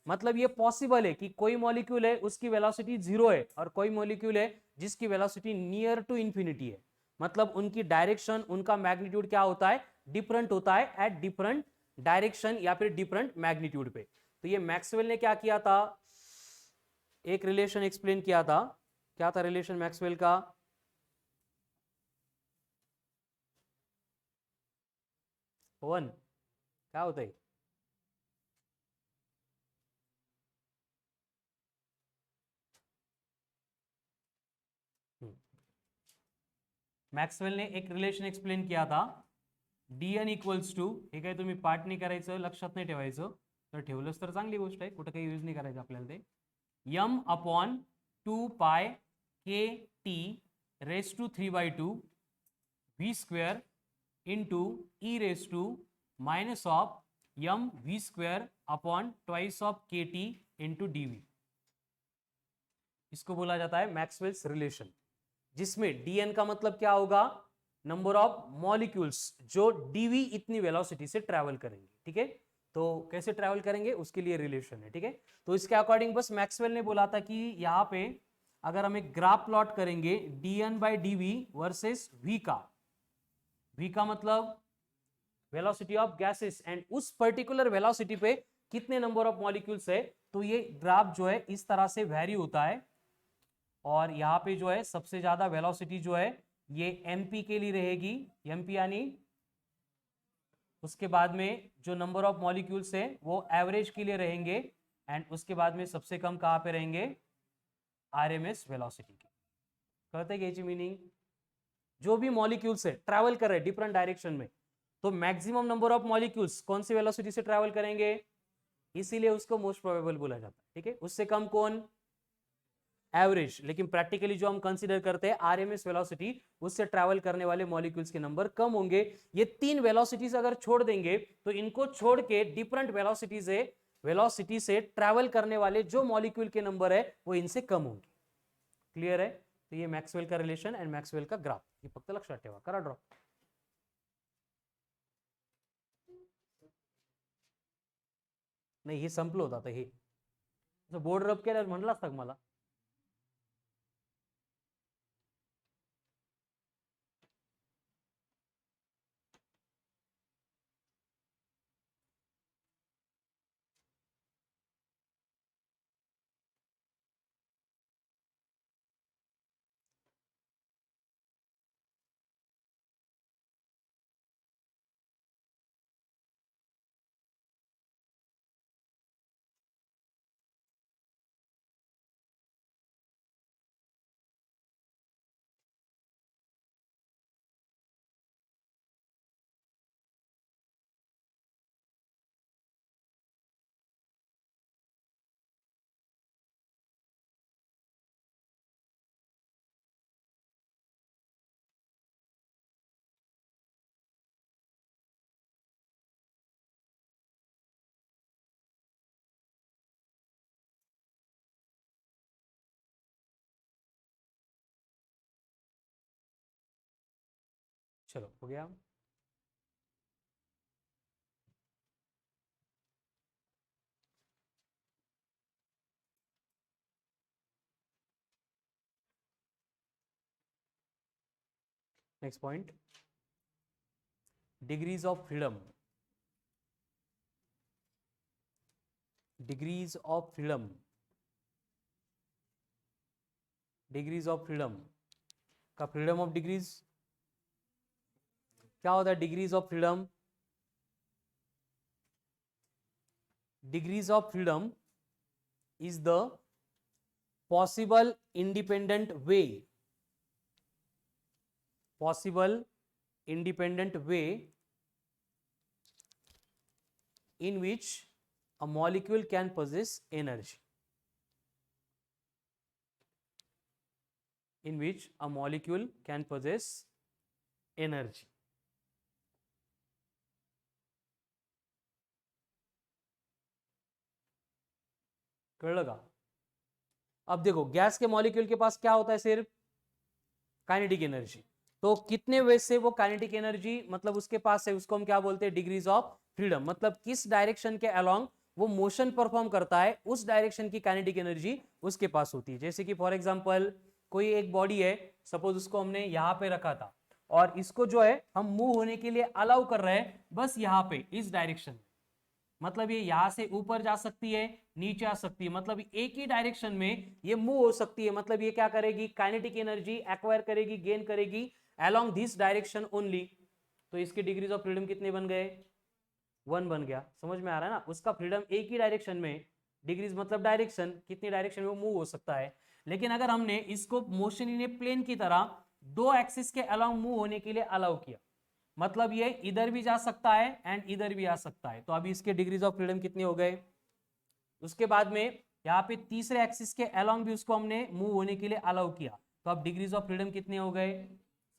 मतलब ये पॉसिबल है कि कोई मॉलिक्यूल है उसकी वेलोसिटी 0 है और कोई मॉलिक्यूल है जिसकी वेलोसिटी नियर टू इंफिनिटी है। मतलब उनकी डायरेक्शन, उनका मैग्नीट्यूड क्या होता है, डिफरेंट होता है एट डिफरेंट डायरेक्शन या फिर डिफरेंट मैग्नीट्यूड पे। तो ये मैक्सवेल ने क्या किया था, एक रिलेशन एक्सप्लेन किया था। क्या था रिलेशन मैक्सवेल का, वन क्या होता है, मॅक्सवेल ने एक रिलेशन एक्सप्लेन किया था dn इक्वल्स टू, हे काही तुम्ही पाठ नाही करायचं, लक्षात नाही ठेवायचं, तर ठेवलंच तर चांगली गोष्ट आहे, कुठं काही यूज नाही करायचं आपल्याला ते। m/2π/KT raise to 3/2 v² into e raise to minus of mv² twice of KT into dv। इसको बोला जाता है मैक्सवेल्स रिलेशन, जिसमें dn का मतलब क्या होगा, नंबर ऑफ मॉलिक्यूल्स जो dv इतनी वेलोसिटी से ट्रैवल करेंगे, ठीक है। तो कैसे ट्रैवल करेंगे उसके लिए रिलेशन है, ठीक है। तो इसके अकॉर्डिंग बस मैक्सवेल ने बोला था कि यहां पे अगर हम एक ग्राफ प्लॉट करेंगे dn/dv वर्सेस v का मतलब वेलोसिटी ऑफ गैसेस, एंड उस पर्टिकुलर वेलोसिटी पे कितने नंबर ऑफ मॉलिक्यूल्स है, तो ये ग्राफ जो है इस तरह से वैरी होता है। और यहाँ पे जो है सबसे ज्यादा वेलोसिटी जो है ये mp के लिए रहेगी, mp यानी उसके बाद में जो नंबर ऑफ मॉलिक्यूल्स है वो एवरेज के लिए रहेंगे, एंड उसके बाद में सबसे कम कहाँ पे रहेंगे, आरएमएस वेलोसिटी की। कहते हैं कि मीनिंग जो भी मॉलिक्यूल्स है ट्रैवल कर रहे हैं डिफरेंट डायरेक्शन में, तो मैक्सिमम नंबर ऑफ मॉलिक्यूल्स कौन सी वेलोसिटी से ट्रैवल करेंगे, इसीलिए उसको मोस्ट प्रोबेबल बोला जाता है, ठीक है। उससे कम कौन, एवरेज, लेकिन प्रैक्टिकली जो हम कंसीडर करते हैं आरएमएस वेलोसिटी, उससे ट्रैवल करने वाले मॉलिक्यूल्स के नंबर कम होंगे। ये 3 वेलोसिटीज अगर छोड़ देंगे तो इनको छोड़ के डिफरेंट वेलोसिटी से ट्रैवल करने वाले जो मॉलिक्यूल के नंबर है वो इनसे कम होंगे। क्लियर है? तो ये मैक्सवेल का रिलेशन एंड मैक्सवेल का ग्राफ, हे फक्त लक्षात ठेवा. करा ड्रॉ. नाही हे संपलं होतं आता. हे बोर्ड रब केल्यावर म्हणलं असतं का मला. चलो हो गया. Next point, degrees of freedom. Degrees of freedom. Degrees of freedom का फ्रीडम ऑफ डिग्रीज क्या होता है? Degrees of freedom, degrees of freedom is the possible independent way in which a molecule can possess energy. In which a molecule can possess energy. कळलं का? अब देखो gas के molecule के पास क्या होता है? सिर्फ काइनेटिक एनर्जी. तो कितने वे से वो काइनेटिक एनर्जी मतलब उसके पास है, उसको हम क्या बोलते हैं? Degrees of freedom. मतलब किस डायरेक्शन के अलोंग वो मोशन परफॉर्म करता है, उस डायरेक्शन की काइनेटिक एनर्जी उसके पास होती है. जैसे कि फॉर एग्जांपल कोई एक बॉडी है, सपोज उसको हमने यहाँ पे रखा था और इसको जो है हम मूव होने के लिए अलाउ कर रहे हैं बस यहाँ पे इस डायरेक्शन में. मतलब ये यहां से ऊपर जा सकती है, नीचे आ सकती है, मतलब एक ही डायरेक्शन में ये मूव हो सकती है. मतलब ये क्या करेगी? काइनेटिक एनर्जी एक्वायर करेगी, गेन करेगी अलोंग दिस डायरेक्शन ओनली. तो इसके डिग्रीज ऑफ फ्रीडम कितने बन गए? 1 बन गया. समझ में आ रहा है ना? उसका फ्रीडम एक ही डायरेक्शन में, डिग्रीज मतलब डायरेक्शन, कितनी डायरेक्शन में वो मूव हो सकता है. लेकिन अगर हमने इसको मोशन इन ए प्लेन की तरह 2 एक्सिस के अलोंग मूव होने के लिए अलाउ किया, मतलब ये इधर भी जा सकता है एंड इधर भी आ सकता है. तो अभी इसके डिग्रीज ऑफ फ्रीडम कितने हो गए? उसके बाद में यहाँ पे तीसरे एक्सिस के अलोंग भी उसको हमने मूव होने के लिए अलाउ किया, तो अब डिग्रीज ऑफ फ्रीडम कितने हो गए?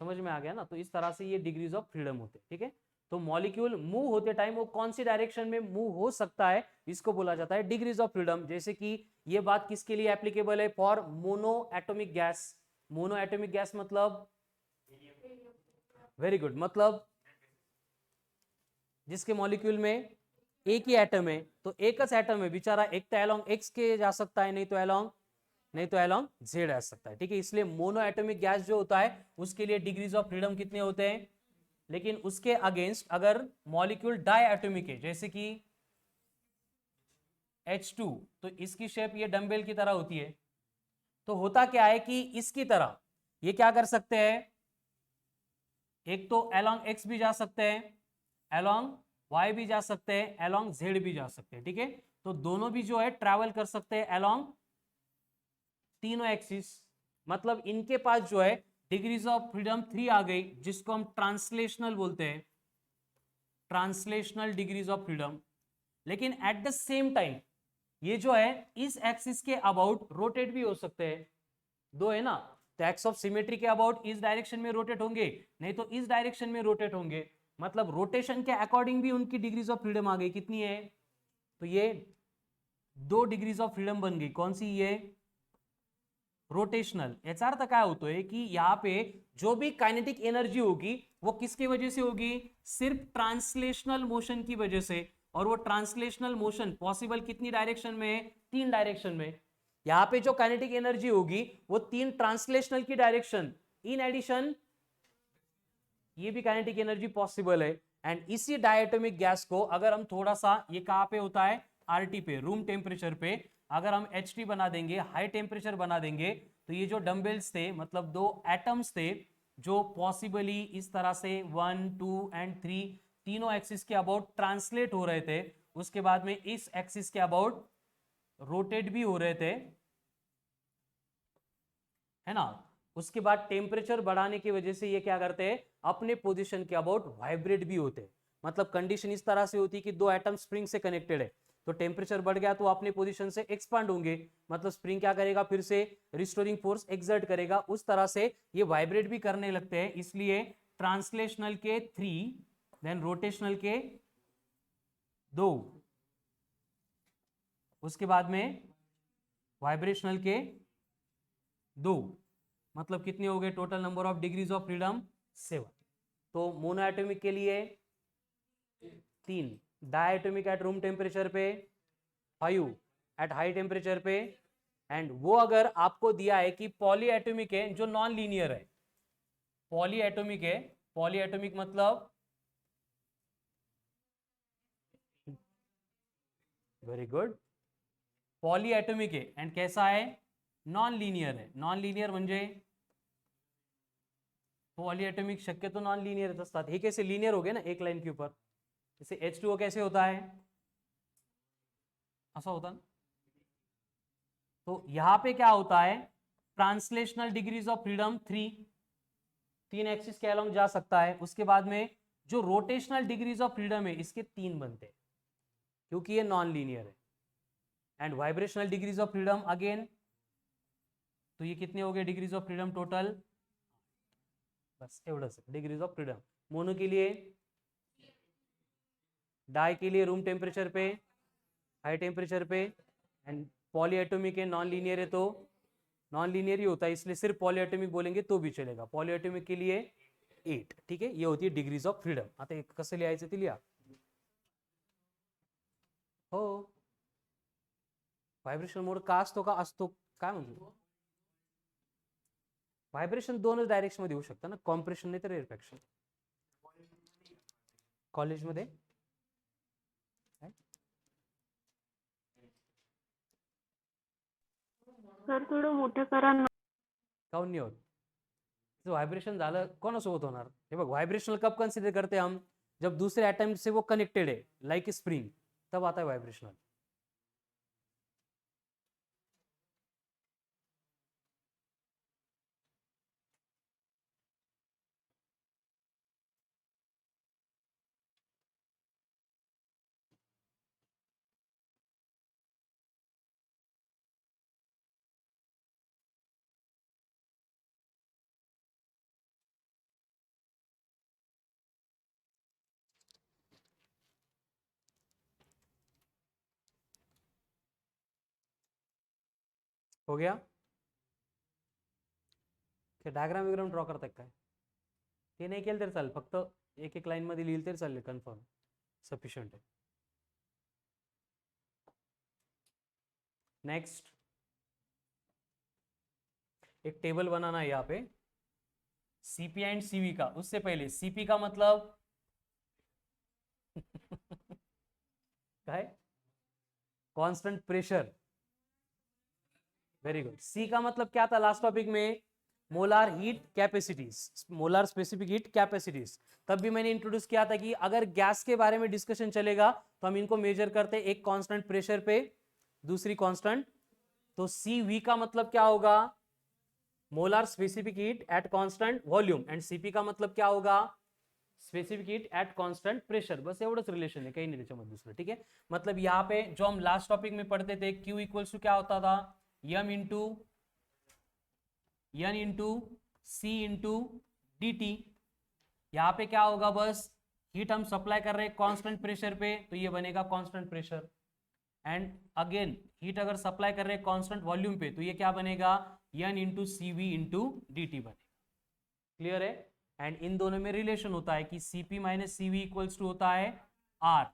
समझ में आ गया ना? तो इस तरह से ये डिग्रीज ऑफ फ्रीडम होते हैं. ठीक है, तो मॉलिक्यूल मूव होते टाइम वो कौन सी डायरेक्शन में मूव हो सकता है, इसको बोला जाता है डिग्रीज ऑफ फ्रीडम. जैसे कि ये बात किसके लिए एप्लीकेबल है? For mono atomic gas. Mono atomic gas मतलब वेरी गुड, मतलब जिसके मॉलिक्यूल में एक ही एटम है. तो एक एटम है बेचारा, एक तो अलोंग एक्स के जा सकता है, नहीं तो अलोंग जेड आ सकता है. ठीक है, इसलिए मोनो एटॉमिक गैस जो होता है उसके लिए डिग्रीज ऑफ फ्रीडम कितने होते हैं? लेकिन उसके अगेंस्ट अगर मॉलिक्यूल डाई एटॉमिक है, जैसे कि H2, तो इसकी शेप ये डंबेल की तरह होती है. तो होता क्या है कि इसकी तरह ये क्या कर सकते हैं? एक तो अलोंग एक्स भी जा सकते हैं, अलोंग वाई भी जा सकते हैं, अलोंग जेड भी जा सकते हैं. ठीक है, तो दोनों भी जो है ट्रैवल कर सकते हैं अलोंग तीनों एक्सिस. मतलब इनके पास जो है डिग्रीज ऑफ फ्रीडम 3 आ गई, जिसको हम ट्रांसलेशनल बोलते हैं, ट्रांसलेशनल डिग्रीज ऑफ फ्रीडम. लेकिन एट द सेम टाइम ये जो है इस एक्सिस के अबाउट रोटेट भी हो सकते हैं. दो है ना, तो एक्स ऑफ सिमेट्री के अबाउट इस डायरेक्शन में रोटेट होंगे, नहीं तो इस डायरेक्शन में रोटेट होंगे, मतलब रोटेशन के अकॉर्डिंग भी उनकी डिग्रीज ऑफ फ्रीडम आ गई। कितनी है? तो ये 2 डिग्रीज ऑफ फ्रीडम बन गई। कौन सी? ये रोटेशनल। याचा अर्थ काय होतोय की यहाँ पे जो भी काइनेटिक एनर्जी होगी वो किसकी वजह से होगी? सिर्फ ट्रांसलेशनल मोशन की वजह से। और वो ट्रांसलेशनल मोशन पॉसिबल कितनी डायरेक्शन में? 3 डायरेक्शन में। यहाँ पे जो काइनेटिक एनर्जी होगी वो 3 ट्रांसलेशनल की डायरेक्शन, इन एडिशन ये भी काइनेटिक एनर्जी पॉसिबल है। एंड इसी डायटोमिक गैस को अगर हम थोड़ा सा, ये कहां पे होता है? आरटी पे, रूम टेम्परेचर पे। अगर हम एच बना देंगे, हाई टेम्परेचर बना देंगे, तो ये जो डंबल्स थे, मतलब 2 एटम्स थे जो पॉसिबली इस तरह से 1, 2 एंड 3 तीनों एक्सिस के अबाउट ट्रांसलेट हो रहे थे, उसके बाद में इस एक्सिस के अबाउट रोटेट भी हो रहे थे, है ना। उसके बाद टेम्परेचर बढ़ाने की वजह से ये क्या करते हैं? अपने पोजीशन के अबाउट वाइब्रेट भी होते हैं। मतलब कंडीशन इस तरह से होती है कि 2 एटम स्प्रिंग से कनेक्टेड है, तो टेम्परेचर बढ़ गया तो अपने पोजीशन से एक्सपांड होंगे, मतलब स्प्रिंग क्या करेगा? फिर से रिस्टोरिंग फोर्स एक्सर्ट करेगा, उस तरह से ये वाइब्रेट भी करने लगते हैं। इसलिए ट्रांसलेशनल के 3, देन रोटेशनल के 2, उसके बाद में वाइब्रेशनल के 2, मतलब कितने हो गए total number of degrees of freedom? 7। तो मोनोएटॉमिक के लिए 3, डायटोमिक एट रूम टेम्परेचर पे 5, एट हाई टेम्परेचर पे। एंड वो अगर आपको दिया है कि पॉलीएटॉमिक है जो नॉन लीनियर है, पॉलीएटॉमिक है, पॉलीएटॉमिक मतलब वेरी गुड, पॉलीएटॉमिक है एंड कैसा है? नॉन लीनियर है। नॉन लीनियर म्हणजे पॉलीएटॉमिक शक्यतो नॉन लिनियर असतात, हे कैसे लिनियर हो गए ना एक लाइन के ऊपर। जैसे H2O कैसे होता है? ऐसा होता ना। तो यहां पे क्या होता है? Translational degrees of freedom 3 axis के अलोंग जा सकता है। उसके बाद में जो रोटेशनल डिग्रीज ऑफ फ्रीडम है इसके 3 बनते हैं, क्योंकि ये नॉन लीनियर है। And vibrational degrees of freedom again, तो ये कितने हो गए डिग्रीज ऑफ फ्रीडम टोटल? बस एवढंच डिग्रीज ऑफ फ्रीडम। मोनो के लिए, डाई के लिए रूम टेम्परेचर पे, हाई टेम्परेचर पे। एंड पॉलीएटॉमिक है, नॉन लीनियर है, तो नॉन लीनियर ही होता है, इसलिए सिर्फ पॉलीएटॉमिक बोलेंगे तो भी चलेगा। पॉलीएटॉमिक के लिए 8, ठीक है, ये होती है डिग्रीज ऑफ फ्रीडम। आता कसं लिहायचं ते लिहा. हो, व्हायब्रेशन मोड का असतो? का असतो काय म्हणतो? व्हायब्रेशन दोनच डायरेक्शन मध्ये होऊ शकतं ना, कॉम्प्रेशन नाही तर रिफ्रॅक्शन. कॉलेजमध्ये
सर थोडं मोठं करा ना.
काऊन नाही होत? वाइब्रेशन झालं कोणासोबत होणार? हे बघ, वाइब्रेशनल कब कंसिडर करते हम? जब दूसरे एटम से वो कनेक्टेड है लाइक स्प्रिंग, तब आता है वाइब्रेशनल. हो गया? डायग्राम विग्राम ड्रॉ करताय काय? ते नाही केलं तरी चालेल, फक्त एक एक लाईन मध्ये लिहिलं तरी चालेल, कन्फर्म सफिशियंट है. नेक्स्ट, एक टेबल बनाना है यहाँ पे सीपी एंड सीवी का. उससे पहले सीपी का मतलब क्या है? Constant pressure. Very good. C का मतलब क्या था लास्ट टॉपिक में? Molar heat capacities, molar specific heat capacities. तब भी मैंने इंट्रोड्यूस किया था कि अगर गैस के बारे में डिस्कशन चलेगा तो हम इनको मेजर करते हैं, एक कांस्टेंट प्रेशर पे, दूसरी कांस्टेंट. तो सी वी का मतलब क्या होगा? Molar specific heat at constant volume. And CP का मतलब क्या होगा? Specific heat at constant pressure. बस एवढंच रिलेशन है, कहीं नहीं त्याच्यामध्ये दुसरं. ठीक है, मतलब यहाँ पे जो हम लास्ट टॉपिक में पढ़ते थे, Q इक्वल्स टू क्या होता था? M इंटू एन इंटू सी इंटू डी टी। यहाँ पे क्या होगा, बस हीट हम सप्लाई कर रहे हैं कांस्टेंट प्रेशर पे, तो ये बनेगा constant pressure. And again heat अगर सप्लाई कर रहे हैं कांस्टेंट वॉल्यूम पे, तो ये क्या बनेगा, n into c v into d t बनेगा। क्लियर है। एंड इन दोनों में रिलेशन होता है कि Cp minus c v equals to होता है R,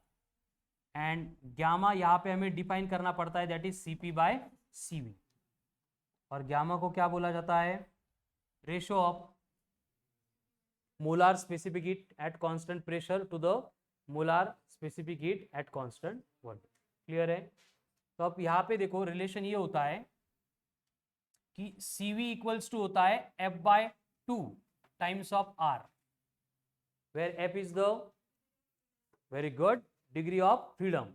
एंड ग्यामा यहाँ पे हमें डिफाइन करना पड़ता है, that is Cp by Cv। और ग्यामा को क्या बोला जाता है, ratio of molar specific heat at constant pressure to the molar specific heat at constant volume. Clear है। तो अब यहाँ पे देखो रिलेशन ये होता है कि Cv इक्वल्स टू होता है F by 2 times of R, where F is the very good degree of freedom.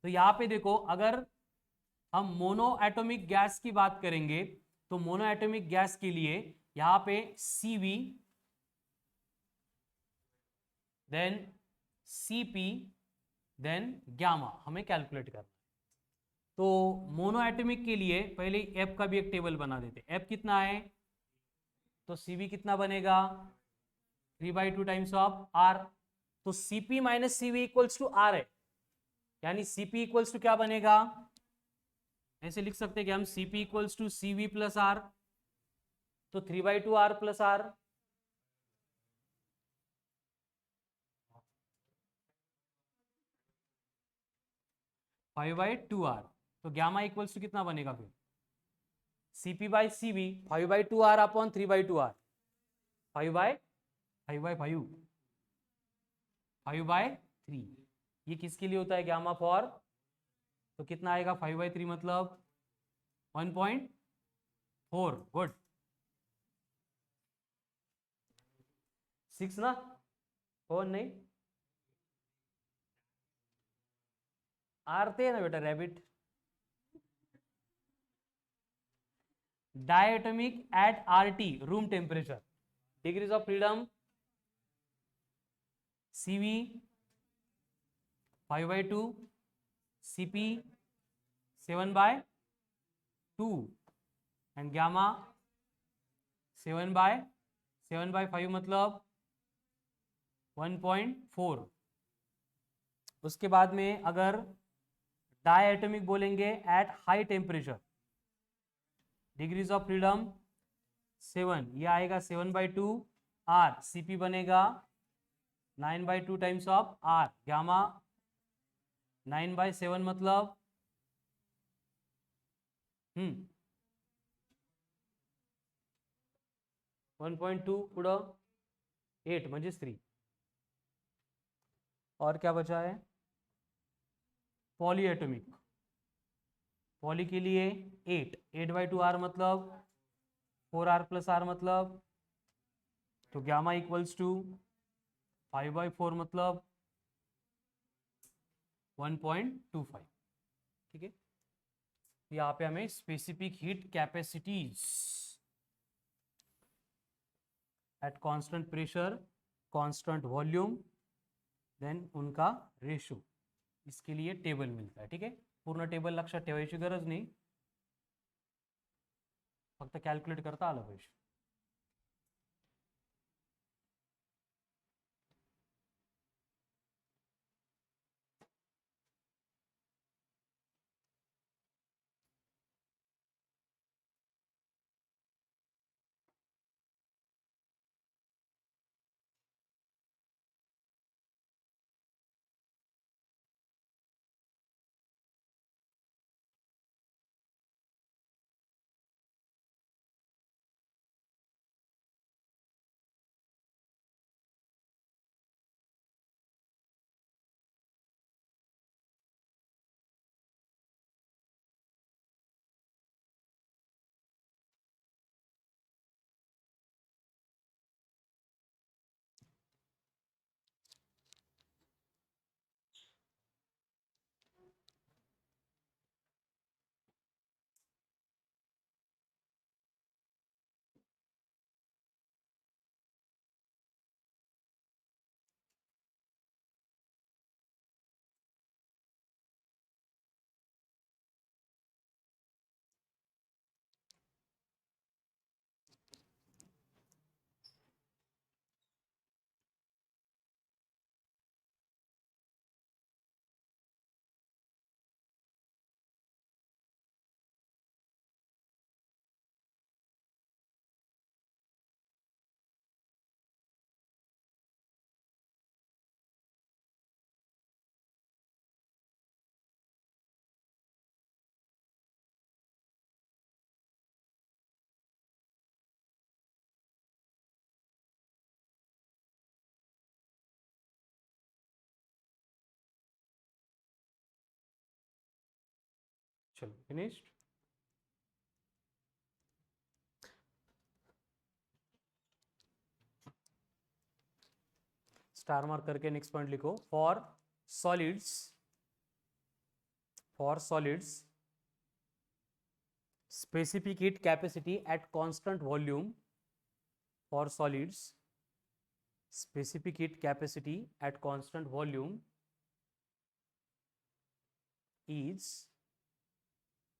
तो यहाँ पे देखो अगर हम मोनो एटॉमिक गैस की बात करेंगे, तो मोनो एटॉमिक गैस के लिए यहाँ पे Cv then Cp then gamma हमें कैलकुलेट करना है। तो मोनो एटॉमिक के लिए पहले F का भी एक टेबल बना देते। F कितना है, तो Cv कितना बनेगा, 3/2 टाइम्स ऑफ R। तो Cp minus Cv equals to R है, यानी Cp इक्वल्स टू क्या बनेगा, ऐसे लिख सकते हैं कि हम Cp equals to Cv plus R, तो 3/2 R plus R। Five by two r, तो ग्यामा इक्वल्स टू कितना बनेगा फिर, Cp by Cv 5/2 R upon 3/2 R, 5/3। ये किसके लिए होता है, ग्यामा फॉर, तो कितना आएगा 5/3 मतलब 1.4। गुड, 6 ना, और नहीं आरते है ना बेटा rabbit. Diatomic at RT room temperature, degrees of freedom Cv 5/2, Cp 7/2 and gamma 7/5 मतलब 1.4। उसके बाद में अगर डायटोमिक बोलेंगे at high temperature, degrees of freedom 7, ये आएगा 7/2 R, Cp बनेगा 9/2 टाइम्स ऑफ R, गामा 9/7 मतलब 1.2 पुढं 8 म्हणजेच 3। और क्या बचा है, पॉली एटॉमिक, पॉली के लिए 8/2 R मतलब 4R प्लस R मतलब, तो गामा इक्वल्स टू 5/4 मतलब 1.25। ठीक है। यहाँ पे हमें specific heat capacities at constant pressure, constant volume, then उनका रेशो, इसके लिए टेबल मिलता है। ठीक है, पूर्ण टेबल लक्षात ठेवायची गरज नाही, फक्त कॅल्क्युलेट करता आलं पाहिजे। चलो फिनिश्ड. स्टार मार्क करके नेक्स्ट पॉइंट लिखो. For solids specific heat capacity at constant volume. For solids, specific heat capacity at constant volume is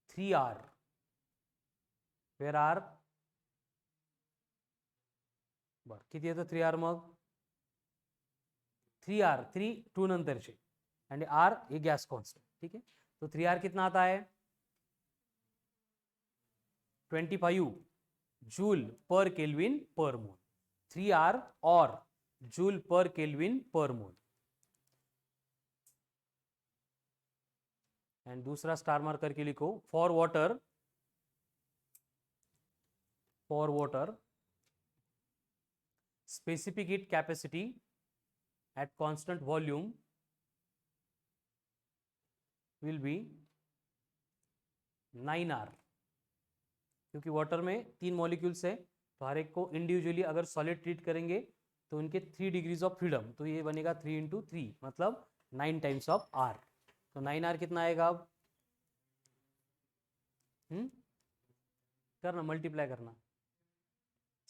3R, where R बर किती येतं 3R मग 3R 3 2 नंतरचे आणि R ये गैस कांस्टेंट. ठीक है, तो 3R कितना आता है 25 जूल पर केल्विन पर मोल. 3R और जूल पर केल्विन पर मोल. एंड दूसरा स्टार मार्क करके लिखो. For water specific heat capacity eight constant volume will be 9R. क्योंकि वाटर में 3 मॉलिक्यूल्स है तो हर एक को इंडिविजुअली अगर सॉलिड ट्रीट करेंगे तो उनके 3 डिग्रीज ऑफ फ्रीडम, तो ये बनेगा 3 इंटू 3 मतलब 9 टाइम्स ऑफ R. तो 9R कितना आएगा अब करना मल्टीप्लाई करना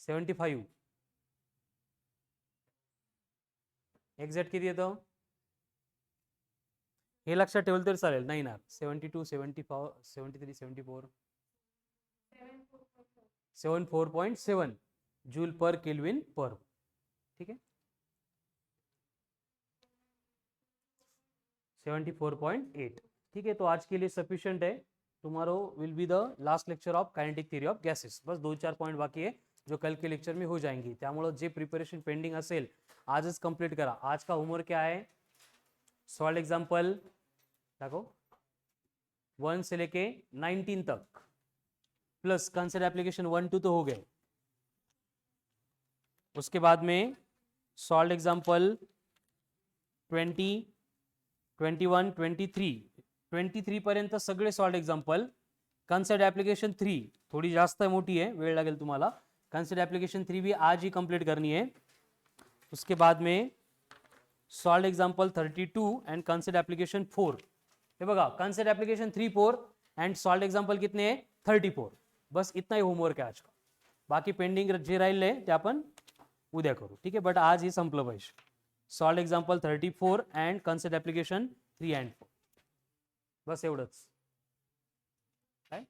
75 एक्झॅक्ट किती येतं हे लक्षात ठेवलं तरी चालेल. 9R 72 74 73 74 74.7 जूल पर केल्विन पर. ठीक है 74.8. ठीक है, तो आज के लिए सफिशिएंट है. Tomorrow will be the last lecture of kinetic theory of gases. बस 2-4 पॉइंट बाकी है जो कल के लेक्चर में हो जाएंगी. त्यामुळे जे प्रिपरेशन पेंडिंग असेल आजच कंप्लीट करा. आज का होमवर्क क्या है सॉल्ड एग्जाम्पल देखो 1 से लेके 19 तक प्लस कंसेप्ट एप्लीकेशन 1-2 तो हो गए. उसके बाद में सॉल्ड एग्जाम्पल 20 21 23 पर्यंत सगळे सॉल्ड एग्जाम्पल. कन्सेप्ट एप्लीकेशन 3 थोड़ी जास्त मोठी है, वेळ लागेल तुम्हाला. कन्सेप्ट एप्लीकेशन 3 भी आज ही कंप्लीट करनी है. उसके बाद में solved example 32 and concept application 4. हे बघा concept application 3 4 and solved example कितने हैं 34. बस इतना ही होमवर्क है आज का. बाकी पेंडिंग जे राहिले ते आपण उद्या करू. ठीक है, बट आज ही संपलं पाहिजे. Solved example 34 and concept application 3 and 4 बस एवढंच. काय